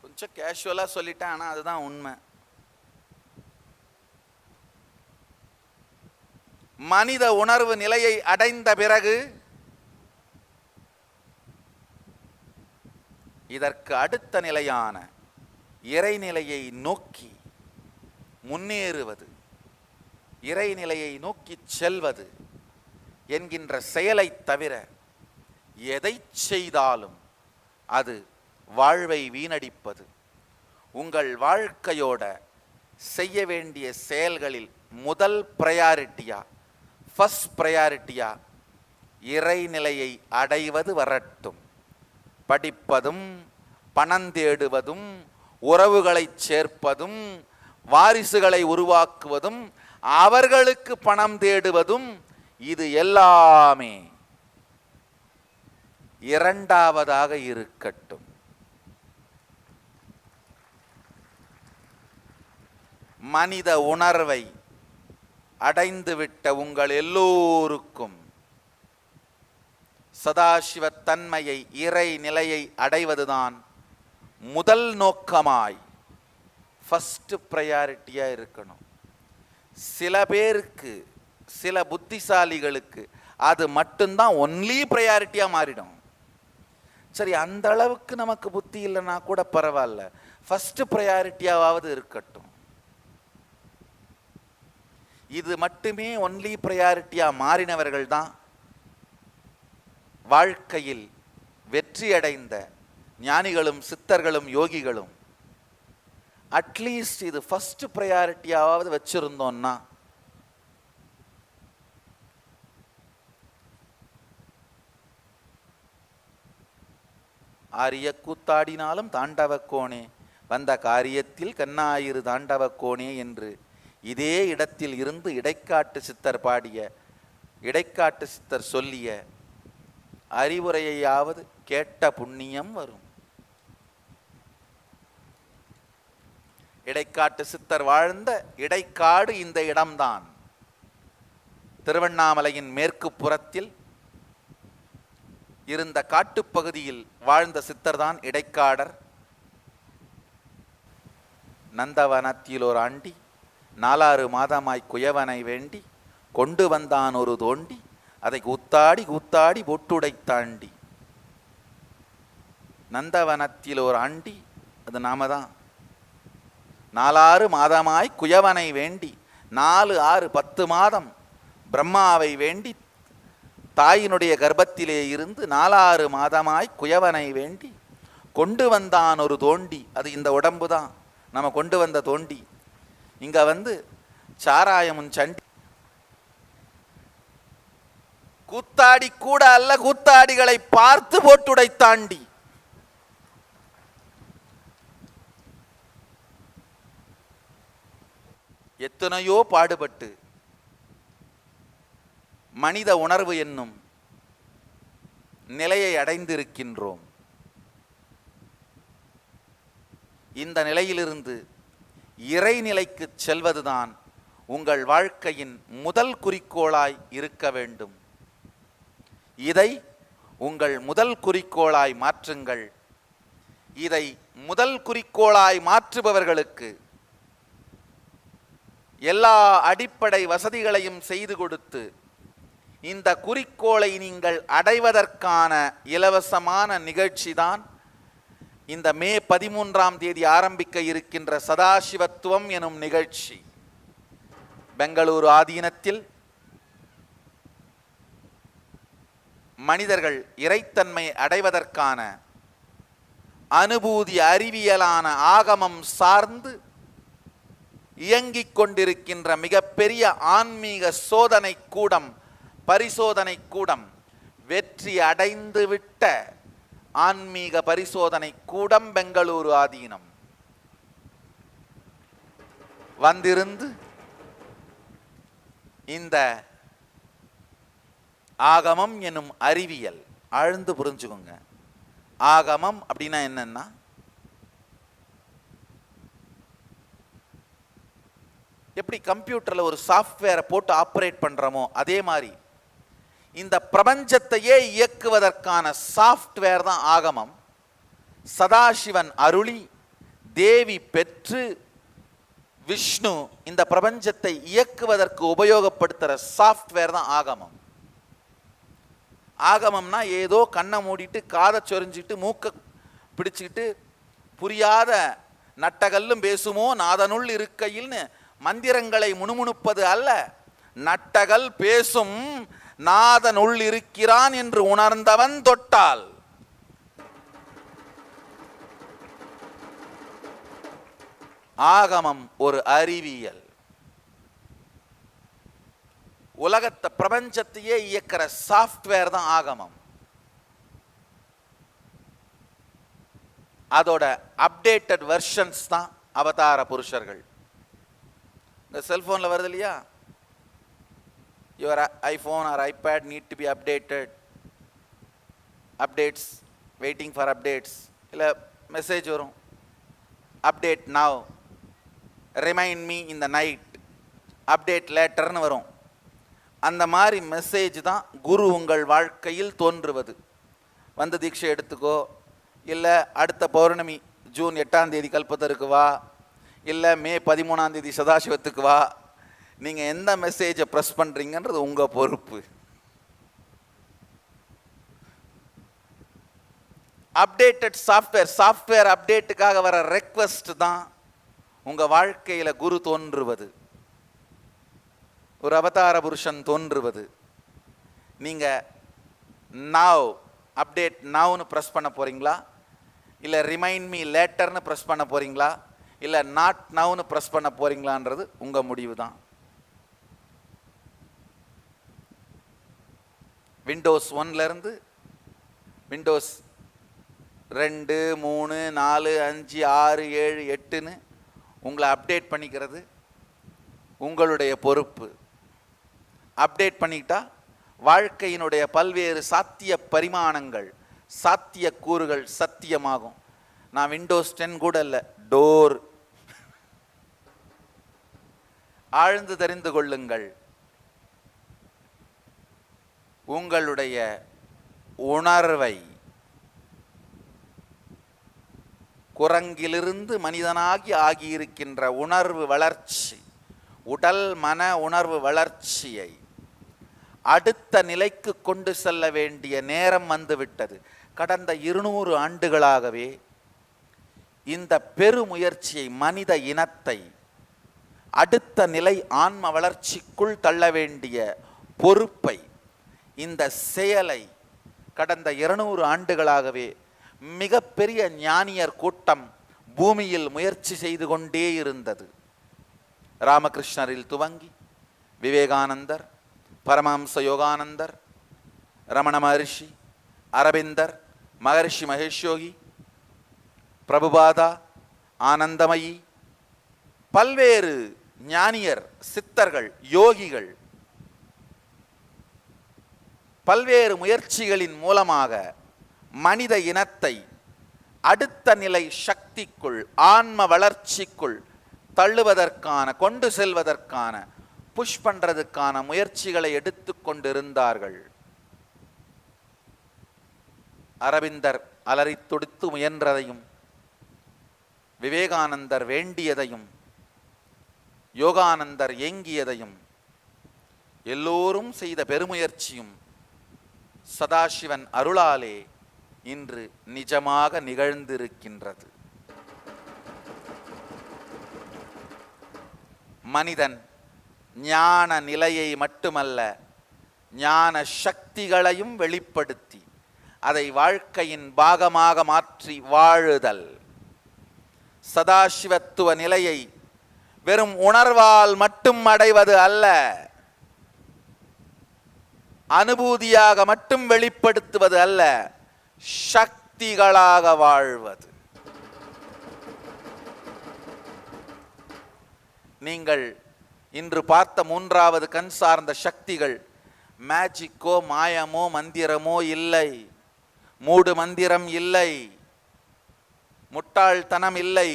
கொஞ்சம் கேஷுவலா சொல்லிட்டேன், ஆனா அதுதான் உண்மை. மனித உணர்வு நிலையை அடைந்த பிறகு இதற்கு அடுத்த நிலையான இறைநிலையை நோக்கி முன்னேறுவது, இறைநிலையை நோக்கி செல்வது என்கின்ற செயலை தவிர எதை செய்தாலும் அது வாழ்வை வீணடிப்பது. உங்கள் வாழ்க்கையோட செய்ய வேண்டிய செயல்களில் முதல் ப்ரையாரிட்டியா, ஃபர்ஸ்ட் ப்ரையாரிட்டியா இறைநிலையை அடைவது வரட்டும். படிப்பதும் பணம் தேடுவதும் உறவுகளை சேர்ப்பதும் வாரிசுகளை உருவாக்குவதும் அவர்களுக்கு பணம் தேடுவதும் இது எல்லாமே இரண்டாவதாக இருக்கட்டும். மனித உணர்வை அடைந்துவிட்ட உங்கள் எல்லோருக்கும் சதாசிவ தன்மையை, இறை நிலையை அடைவதுதான் முதல் நோக்கமாய் ஃபர்ஸ்ட் ப்ரையாரிட்டியா இருக்கணும். சில பேருக்கு, சில புத்திசாலிகளுக்கு அது மட்டும்தான் ஒன்லி ப்ரையாரிட்டியா மாறிடும். சரி, அந்த அளவுக்கு நமக்கு புத்தி இல்லைன்னா கூட பரவாயில்ல, ஃபர்ஸ்ட் ப்ரையாரிட்டியாவது இருக்கட்டும். இது மட்டுமே ஒன்லி ப்ரையாரிட்டியாக மாறினவர்கள் தான் வாழ்க்கையில் வெற்றியடைந்த ஞானிகளும் சித்தர்களும் யோகிகளும். அட்லீஸ்ட் இது ஃபர்ஸ்ட் ப்ரையாரிட்டியாவது வச்சிருந்தோம்னா ஆரிய கூத்தாடினாலும் தாண்டவக்கோணே வந்த காரியத்தில் கண்ணாயிரு தாண்டவக்கோணே என்று இதே இடத்தில் இருந்து இடைக்காட்டு சித்தர் பாடிய, இடைக்காட்டு சித்தர் சொல்லிய அறிவுரையாவது கேட்ட புண்ணியம் வரும். இடைக்காட்டு சித்தர் வாழ்ந்த இடைக்காடு இந்த இடம்தான். திருவண்ணாமலையின் மேற்கு புறத்தில் இருந்த காட்டுப்பகுதியில் வாழ்ந்த சித்தர்தான் இடைக்காடர். நந்தவனத்தில் ஒரு ஆண்டி 4 மாதமாய் குயவனை வேண்டி கொண்டு வந்தான் ஒரு தோண்டி அதை கூத்தாடி கூத்தாடி பொட்டுடை தாண்டி. நந்தவனத்தில் ஒரு ஆண்டி, அது நாம தான். 4 மாதமாய் குயவனை வேண்டி, 4, 6, 10 மாதம் பிரம்மாவை வேண்டி தாயினுடைய கர்ப்பத்திலே இருந்து 4 மாதமாய் குயவனை வேண்டி கொண்டு வந்தான் ஒரு தோண்டி. அது இந்த உடம்பு தான் நம்ம கொண்டு வந்த தோண்டி. இங்க வந்து சாராயமும் சண்டி. கூத்தாடி கூட அல்ல, கூத்தாடிகளை பார்த்து போட்டுடை தாண்டி. எத்தனையோ பாடுபட்டு மனித உணர்வு என்னும் நிலையை அடைந்திருக்கின்றோம். இந்த நிலையிலிருந்து இறைநிலைக்கு செல்வதுதான் உங்கள் வாழ்க்கையின் முதல் குறிக்கோளாய் இருக்க வேண்டும். இதை உங்கள் முதல் குறிக்கோளாய் மாற்றுங்கள். இதை முதல் குறிக்கோளாய் மாற்றுபவர்களுக்கு எல்லா அடிப்படை வசதிகளையும் செய்து கொடுத்து இந்த குறிக்கோளை நீங்கள் அடைவதற்கான இலவசமான நிகழ்ச்சி தான் இந்த மே 13ஆம் தேதி ஆரம்பிக்க இருக்கின்ற சதாசிவத்துவம் எனும் நிகழ்ச்சி. பெங்களூரு ஆதீனத்தில் மனிதர்கள் இறைத்தன்மை அடைவதற்கான அனுபூதி அறிவியலான ஆகமம் சார்ந்து இயங்கிக் கொண்டிருக்கின்ற மிகப்பெரிய ஆன்மீக சோதனை கூடம், பரிசோதனை கூடம், வெற்றி அடைந்து விட்ட ஆன்மீக பரிசோதனை கூடம் பெங்களூரு ஆதீனம். வந்திருந்து இந்த ஆகமம் எனும் அறிவியல் ஆழ்ந்து புரிஞ்சுக்கோங்க. ஆகமம் அப்படின்னா என்னன்னா, எப்படி கம்ப்யூட்டர்ல ஒரு சாஃப்ட்வேரை போட்டு ஆப்ரேட் பண்றோமோ அதே மாதிரி இந்த பிரபஞ்சத்தையே இயக்குவதற்கான சாஃப்ட்வேர் தான் ஆகமம். சதாசிவன் அருளி தேவி பெற்று விஷ்ணு இந்த பிரபஞ்சத்தை இயக்குவதற்கு உபயோகப்படுத்துகிற சாஃப்ட்வேர் தான் ஆகமம். ஆகமம்னா ஏதோ கண்ணை மூடிட்டு காதை சொரிஞ்சிட்டு மூக்க பிடிச்சிக்கிட்டு புரியாத நட்டகல்லும் பேசுமோ நாதனுள் இருக்கையில்னு மந்திரங்களை முணுமுணுப்பது அல்ல. நட்டகல் பேசும் நாதனுள் இருக்கிறான் என்று உணர்ந்தவன் தொட்டால் ஆகமம் ஒரு அறிவியல். உலகத்தை பிரபஞ்சத்தையே இயக்கிற சாஃப்ட்வேர் தான் ஆகமம். அதோட அப்டேட்டட் வெர்ஷன்ஸ் தான் அவதார புருஷர்கள். இந்த செல்போன்ல வருது இல்லையா, your iPhone or iPad need to be updated, updates, waiting for updates, இல்ல மெசேஜ் வரும், update now, remind me in the night, update later னு வரும். அந்த மாதிரி மெசேஜ் தான் குரு உங்கள் வாழ்க்கையில் தோன்றுவது. வந்து தீட்சை எடுத்துக்கோ, இல்லை அடுத்த பௌர்ணமி ஜூன் 8ஆம் தேதி கல்பத்தருக்கு வா, இல்லை மே 13ஆம் தேதி சதாசிவத்துக்கு வா. நீங்கள் எந்த மெசேஜை ப்ரெஸ் பண்ணுறீங்கன்றது உங்கள் பொறுப்பு. அப்டேட்டட் சாஃப்ட்வேர் அப்டேட்டுக்காக வர ரெக்வெஸ்ட் தான் உங்கள் வாழ்க்கையில் குரு தோன்றுவது. ஒரு அவதார புருஷன் தோன்றுவது. நீங்கள் நவ் அப்டேட் நவ்னு ப்ரெஸ் பண்ண போகிறீங்களா, இல்லை ரிமைண்ட் மீ லேட்டர்னு ப்ரெஸ் பண்ண போகிறீங்களா, இல்லை நாட் நவ்னு ப்ரெஸ் பண்ண போகிறீங்களான்றது உங்கள் முடிவு தான். விண்டோஸ் 1லேருந்து விண்டோஸ் 2, 3, 4, 5, 6, 7, 8ன்னு உங்களை அப்டேட் பண்ணிக்கிறது உங்களுடைய பொறுப்பு. அப்டேட் பண்ணிக்கிட்டா வாழ்க்கையினுடைய பல்வேறு சாத்திய பரிமாணங்கள், சாத்திய கூறுகள் சத்தியமாகும். நான் விண்டோஸ் 10 கூட இல்லை, டோர். ஆழ்ந்து தெரிந்து கொள்ளுங்கள், உங்களுடைய உணர்வை குரங்கிலிருந்து மனிதனாகி ஆகியிருக்கின்ற உணர்வு வளர்ச்சி, உடல் மன உணர்வு வளர்ச்சியை அடுத்த நிலைக்கு கொண்டு செல்ல வேண்டிய நேரம் வந்துவிட்டது. கடந்த 200 ஆண்டுகளாகவே இந்த பெருமுயற்சியை, மனித இனத்தை அடுத்த நிலை ஆன்ம வளர்ச்சிக்குள் தள்ள வேண்டிய பொறுப்பை, இந்த செயலை கடந்த 200 ஆண்டுகளாகவே மிகப்பெரிய ஞானியர் கூட்டம் பூமியில் முயற்சி செய்து கொண்டே இருந்தது. ராமகிருஷ்ணரில் துவங்கி விவேகானந்தர், பரமஹம்ச யோகானந்தர், ரமண மகர்ஷி, அரவிந்தர், மகர்ஷி மகேஷ் யோகி, பிரபுபாதா, ஆனந்தமயி, பல்வேறு ஞானியர், சித்தர்கள், யோகிகள் பல்வேறு முயற்சிகளின் மூலமாக மனித இனத்தை அடுத்த நிலை சக்திக்குள், ஆன்ம வளர்ச்சிக்குள் தள்ளுவதற்கான, கொண்டு செல்வதற்கான, புஷ் பண்றதுக்கான முயற்சிகளை எடுத்து கொண்டிருந்தார்கள். அரவிந்தர் அலறி துடித்து முயன்றதையும், விவேகானந்தர் வேண்டியதையும், யோகானந்தர் ஏங்கியதையும், எல்லோரும் செய்த பெருமுயற்சியும் சதாசிவன் அருளாலே இன்று நிஜமாக நிகழ்ந்திருக்கின்றது. மனிதன் ஞான நிலையை மட்டுமல்ல, ஞான சக்திகளையும் வெளிப்படுத்தி அதை வாழ்க்கையின் பாகமாக மாற்றி வாழுதல், சதாசிவத்துவ நிலையை வெறும் உணர்வால் மட்டும் அடைவது அல்ல, அனுபூதியாக மட்டும் வெளிப்படுத்துவது அல்ல, சக்திகளாக வாழ்வது. நீங்கள் இன்று பார்த்த 3வது கண் சார்ந்த சக்திகள் மேஜிக்கோ, மாயமோ, மந்திரமோ இல்லை, மூடு மந்திரம் இல்லை, முட்டாள்தனம் இல்லை,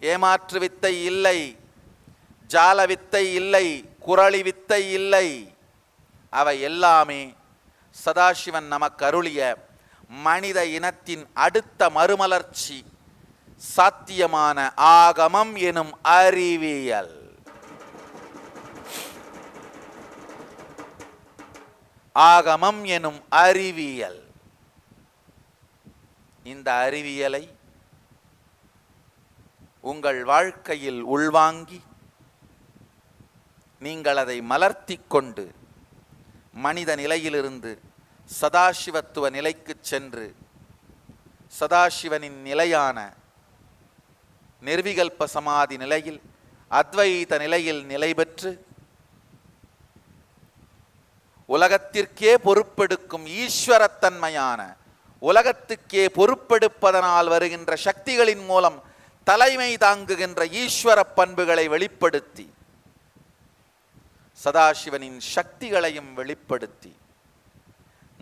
ஏமாற்று வித்தை இல்லை, ஜால வித்தை இல்லை, குரளி வித்தை இல்லை. அவை எல்லாமே சதாசிவன் நமக்கு அருளிய மனித இனத்தின் அடுத்த மறுமலர்ச்சி சாத்தியமான ஆகமம் எனும் அறிவியல். ஆகமம் எனும் அறிவியல். இந்த அறிவியலை உங்கள் வாழ்க்கையில் உள்வாங்கி நீங்கள் அதை மலர்த்தி கொண்டு மனித நிலையிலிருந்து சதாசிவத்துவ நிலைக்கு சென்று சதாசிவனின் நிலையான நிர்விகல்ப சமாதி நிலையில், அத்வைத நிலையில் நிலை பெற்று உலகத்திற்கே பொறுப்பெடுக்கும் ஈஸ்வரத்தன்மையான, உலகத்துக்கே பொறுப்பெடுப்பதனால் வருகின்ற சக்திகளின் மூலம் தலைமை தாங்குகின்ற ஈஸ்வர பண்புகளை வெளிப்படுத்தி சதாசிவனின் சக்திகளையும் வெளிப்படுத்தி,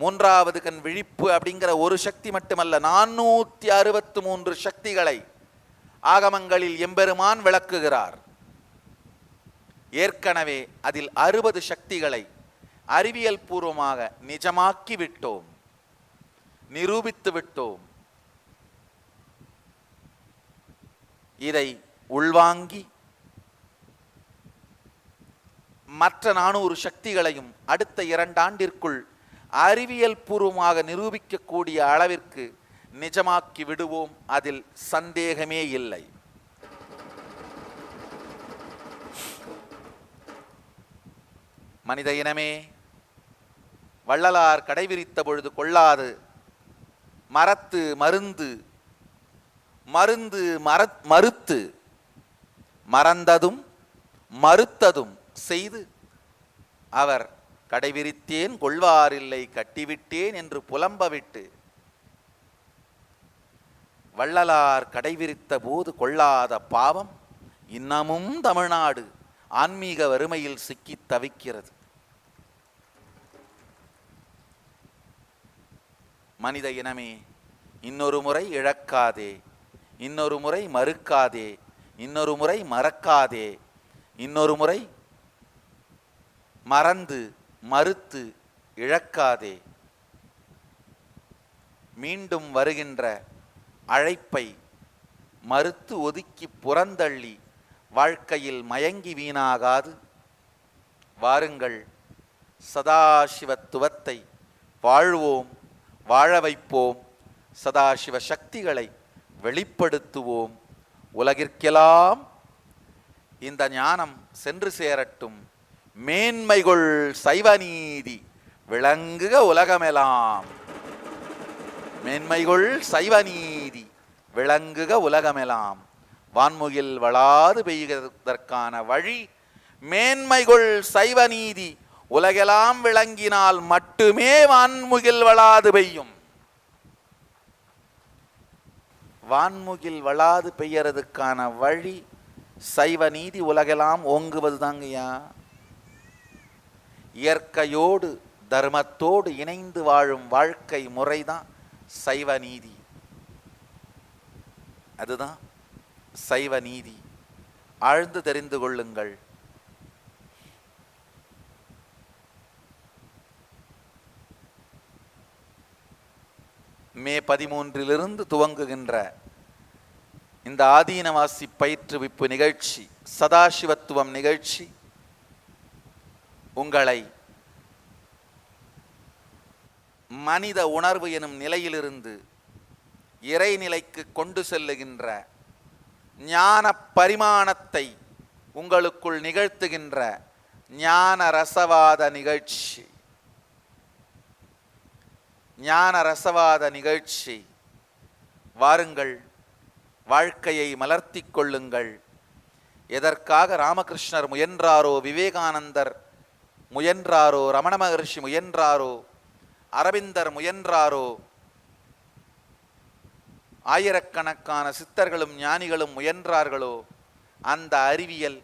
3வது கண் விழிப்பு அப்படிங்கிற ஒரு சக்தி மட்டுமல்ல, 463 சக்திகளை ஆகமங்களில் எம்பெருமான் விளக்குகிறார். ஏற்கனவே அதில் 60 சக்திகளை அறிவியல் பூர்வமாக நிஜமாக்கி விட்டோம், நிரூபித்து விட்டோம். இதை உள்வாங்கி மற்ற 400 சக்திகளையும் அடுத்த 2 ஆண்டிற்குள் அறிவியல் பூர்வமாக நிரூபிக்கக்கூடிய அளவிற்கு நிஜமாக்கி விடுவோம். அதில் சந்தேகமே இல்லை. மனித இனமே, வள்ளலார் கடைவிரித்த பொழுது கொள்ளாது மறத்து மருந்து மருந்து மறுத்து மறந்ததும் மறுத்ததும் செய்து அவர் கடைவிரித்தேன் கொள்வாரில்லை கட்டிவிட்டேன் என்று புலம்பவிட்டு வள்ளலார் கடைவிரித்த போது கொள்ளாத பாவம் இன்னமும் தமிழ்நாடு ஆன்மீக வறுமையில் சிக்கி தவிக்கிறது. மனித இனமே, இன்னொரு முறை இழக்காதே, இன்னொரு முறை மறுக்காதே, இன்னொரு முறை மறக்காதே, இன்னொரு முறை மறந்து மறுத்து இழக்காதே. மீண்டும் வருகின்ற அழைப்பை மறுத்து ஒதுக்கி புறந்தள்ளி வாழ்க்கையில் மயங்கி வீணாகாது. வாருங்கள், சதாசிவத்துவத்தை வாழ்வோம், வாழ வைப்போம், சதாசிவ சக்திகளை வெளிப்படுத்துவோம். உலகிற்கெல்லாம் இந்த ஞானம் சென்று சேரட்டும். மேன்மைகொள் சைவநீதி விளங்குக உலகமெல்லாம். மேன்மைகொள் சைவநீதி விளங்குக உலகமெல்லாம். வான்முகில் வளாது பெய்வதற்கான வழி மேன்மைகொள் சைவநீதி உலகெல்லாம் விளங்கினால் மட்டுமே வான்முகில் வளாது பெய்யும். வான்முகில் வளாது பெய்யறதுக்கான வழி சைவ நீதி உலகெல்லாம் ஓங்குவது தாங்கய்யா. இயற்கையோடு தர்மத்தோடு இணைந்து வாழும் வாழ்க்கை முறைதான் சைவ நீதி. அதுதான் சைவ நீதி. ஆழ்ந்து தெரிந்து கொள்ளுங்கள். மே 13 துவங்குகின்ற இந்த ஆதீனவாசி பயிற்றுவிப்பு நிகழ்ச்சி, சதாசிவத்துவம் நிகழ்ச்சி உங்களை மனித உணர்வு எனும் நிலையிலிருந்து இறைநிலைக்கு கொண்டு செல்லுகின்ற ஞான பரிமாணத்தை உங்களுக்குள் நிகழ்த்துகின்ற ஞான ரசவாத நிகழ்ச்சி. ஞான ரசவாத நிகழ்ச்சி. வாருங்கள், வாழ்க்கையை மலர்த்தி கொள்ளுங்கள். எதற்காக ராமகிருஷ்ணர் முயன்றாரோ, விவேகானந்தர் முயன்றாரோ, ரமண மகர்ஷி முயன்றாரோ, அரவிந்தர் முயன்றாரோ, ஆயிரக்கணக்கான சித்தர்களும் ஞானிகளும் முயன்றார்களோ, அந்த அறிவியல்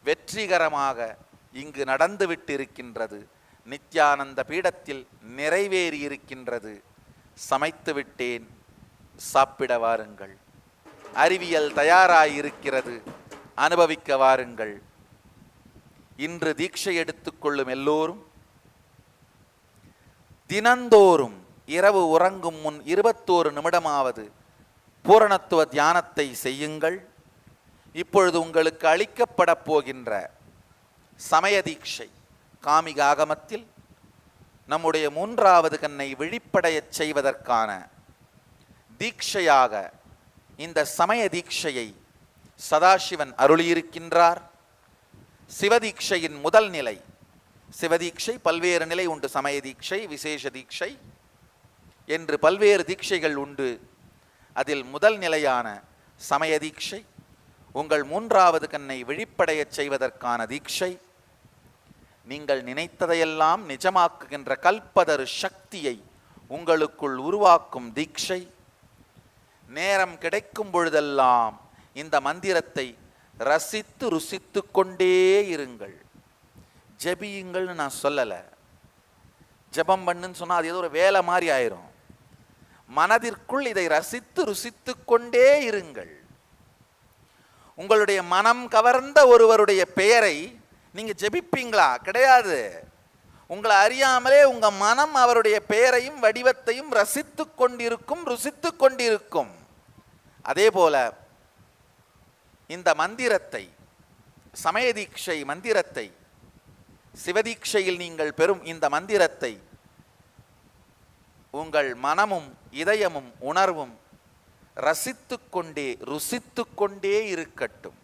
வெற்றிகரமாக இங்கு நடந்துவிட்டு இருக்கின்றது. நித்யானந்த பீடத்தில் நிறைவேறி இருக்கின்றது. சமைத்து விட்டேன், சாப்பிட வாருங்கள். அறிவியல் தயாராயிருக்கிறது, அனுபவிக்க வாருங்கள். இன்று தீட்சை எடுத்துக்கொள்ளும் எல்லோரும் தினந்தோறும் இரவு உறங்கும் முன் 21 நிமிடமாவது பூரணத்துவ தியானத்தை செய்யுங்கள். இப்பொழுது உங்களுக்கு அளிக்கப்பட போகின்ற சமய தீட்சை காமிக ஆகமத்தில் நம்முடைய 3வது கண்ணை விழிப்படையச் செய்வதற்கான தீட்சையாக இந்த சமய தீட்சையை சதாசிவன் அருளியிருக்கின்றார். சிவதீட்சையின் முதல் நிலை. சிவதீட்சை பல்வேறு நிலை உண்டு. சமய தீட்சை, விசேஷ தீட்சை என்று பல்வேறு தீட்சைகள் உண்டு. அதில் முதல் நிலையான சமய தீட்சை உங்கள் 3வது கண்ணை விழிப்படையச் செய்வதற்கான தீட்சை. நீங்கள் நினைத்ததையெல்லாம் நிஜமாக்குகின்ற கல்பதரு சக்தியை உங்களுக்குள் உருவாக்கும் தீட்சை. நேரம் கிடைக்கும் பொழுதெல்லாம் இந்த மந்திரத்தை ரசித்து ருசித்து கொண்டே இருங்கள். ஜபியுங்கள்னு நான் சொல்லலை. ஜபம் பண்ணுன்னு சொன்னால் அது ஏதோ ஒரு வேலை மாதிரி ஆயிரும். மனதிற்குள் இதை ரசித்து ருசித்து கொண்டே இருங்கள். உங்களுடைய மனம் கவர்ந்த ஒருவருடைய பெயரை நீங்க ஜெபிப்பீங்களா? கிடையாது. உங்களை அறியாமலே உங்க மனம் அவருடைய பெயரையும் வடிவத்தையும் ரசித்து கொண்டிருக்கும், ருசித்து கொண்டிருக்கும். அதே போல இந்த மந்திரத்தை, சமய தீட்சை மந்திரத்தை, சிவதீட்சையில் நீங்கள் பெறும் இந்த மந்திரத்தை உங்கள் மனமும் இதயமும் உணர்வும் ரசித்து கொண்டே ருசித்து கொண்டே இருக்கட்டும்.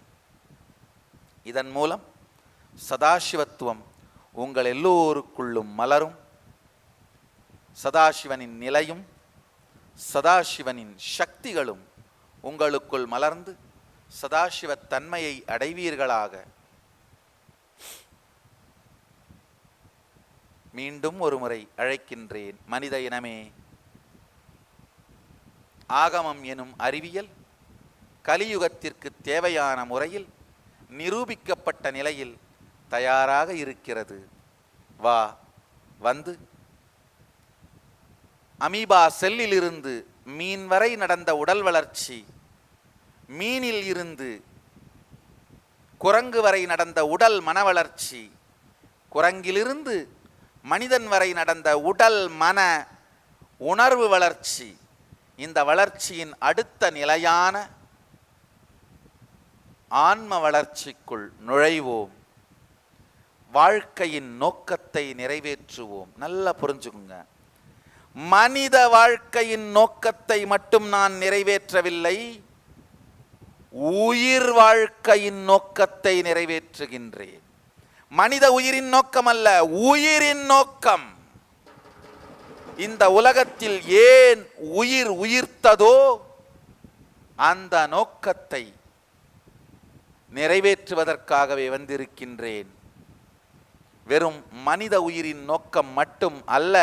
இதன் மூலம் சதாசிவத்துவம் உங்கள் எல்லோருக்குள்ளும் மலரும். சதாசிவனின் நிலையும் சதாசிவனின் சக்திகளும் உங்களுக்குள் மலர்ந்து சதாசிவ தன்மையை அடைவீர்களாக. மீண்டும் ஒரு முறை அழைக்கின்றேன். மனித இனமே, ஆகமம் எனும் அறிவியல் கலியுகத்திற்கு தேவையான முறையில் நிரூபிக்கப்பட்ட நிலையில் தயாராக இருக்கிறது. வா, வந்து அமீபா செல்லிலிருந்து மீன் வரை நடந்த உடல் வளர்ச்சி, மீனில் இருந்து குரங்கு வரை நடந்த உடல் மன வளர்ச்சி, குரங்கிலிருந்து மனிதன் வரை நடந்த உடல் மன உணர்வு வளர்ச்சி, இந்த வளர்ச்சியின் அடுத்த நிலையான ஆன்ம வளர்ச்சிக்குள் நுழைவோம். வாழ்க்கையின் நோக்கத்தை நிறைவேற்றுவோம். நல்லா புரிஞ்சுக்குங்க. மனித வாழ்க்கையின் நோக்கத்தை மட்டும் நான் நிறைவேற்றவில்லை, உயிர் வாழ்க்கையின் நோக்கத்தை நிறைவேற்றுகின்றேன். மனித உயிரின் நோக்கம் அல்ல, உயிரின் நோக்கம். இந்த உலகத்தில் ஏன் உயிர் உயிர்த்ததோ அந்த நோக்கத்தை நிறைவேற்றுவதற்காகவே வந்திருக்கின்றேன். வெறும் மனித உயிரின் நோக்கம் மட்டும் அல்ல,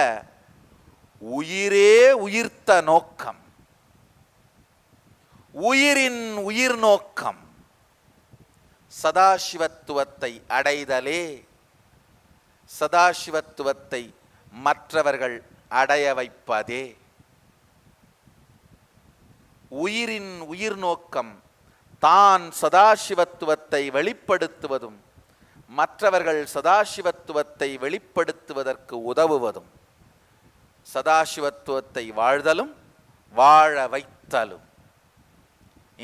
உயிரே உயிர்த்த நோக்கம், உயிரின் உயிர் நோக்கம் சதாசிவத்துவத்தை அடைதலே. சதாசிவத்துவத்தை மற்றவர்கள் அடைய வைப்பதே. உயிரின் உயிர் நோக்கம் தான் சதாசிவத்துவத்தை வெளிப்படுத்துவதும் மற்றவர்கள் சதாசிவத்துவத்தை வெளிப்படுத்துவதற்கு உதவுவதும், சதாசிவத்துவத்தை வாழ்தலும் வாழ வைத்தலும்.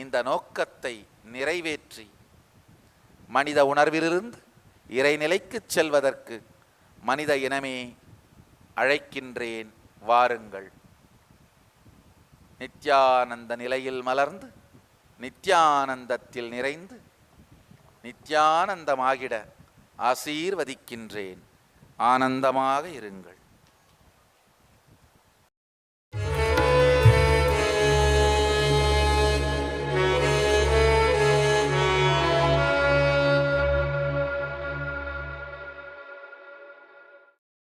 இந்த நோக்கத்தை நிறைவேற்றி மனித உணர்விலிருந்து இறைநிலைக்கு செல்வதற்கு மனித இனமே அழைக்கின்றேன். வாருங்கள். நித்யானந்த நிலையில் மலர்ந்து நித்யானந்தத்தில் நிறைந்து நித்யானந்தமாகிட ஆசீர்வதிக்கின்றேன். ஆனந்தமாக இருங்கள்.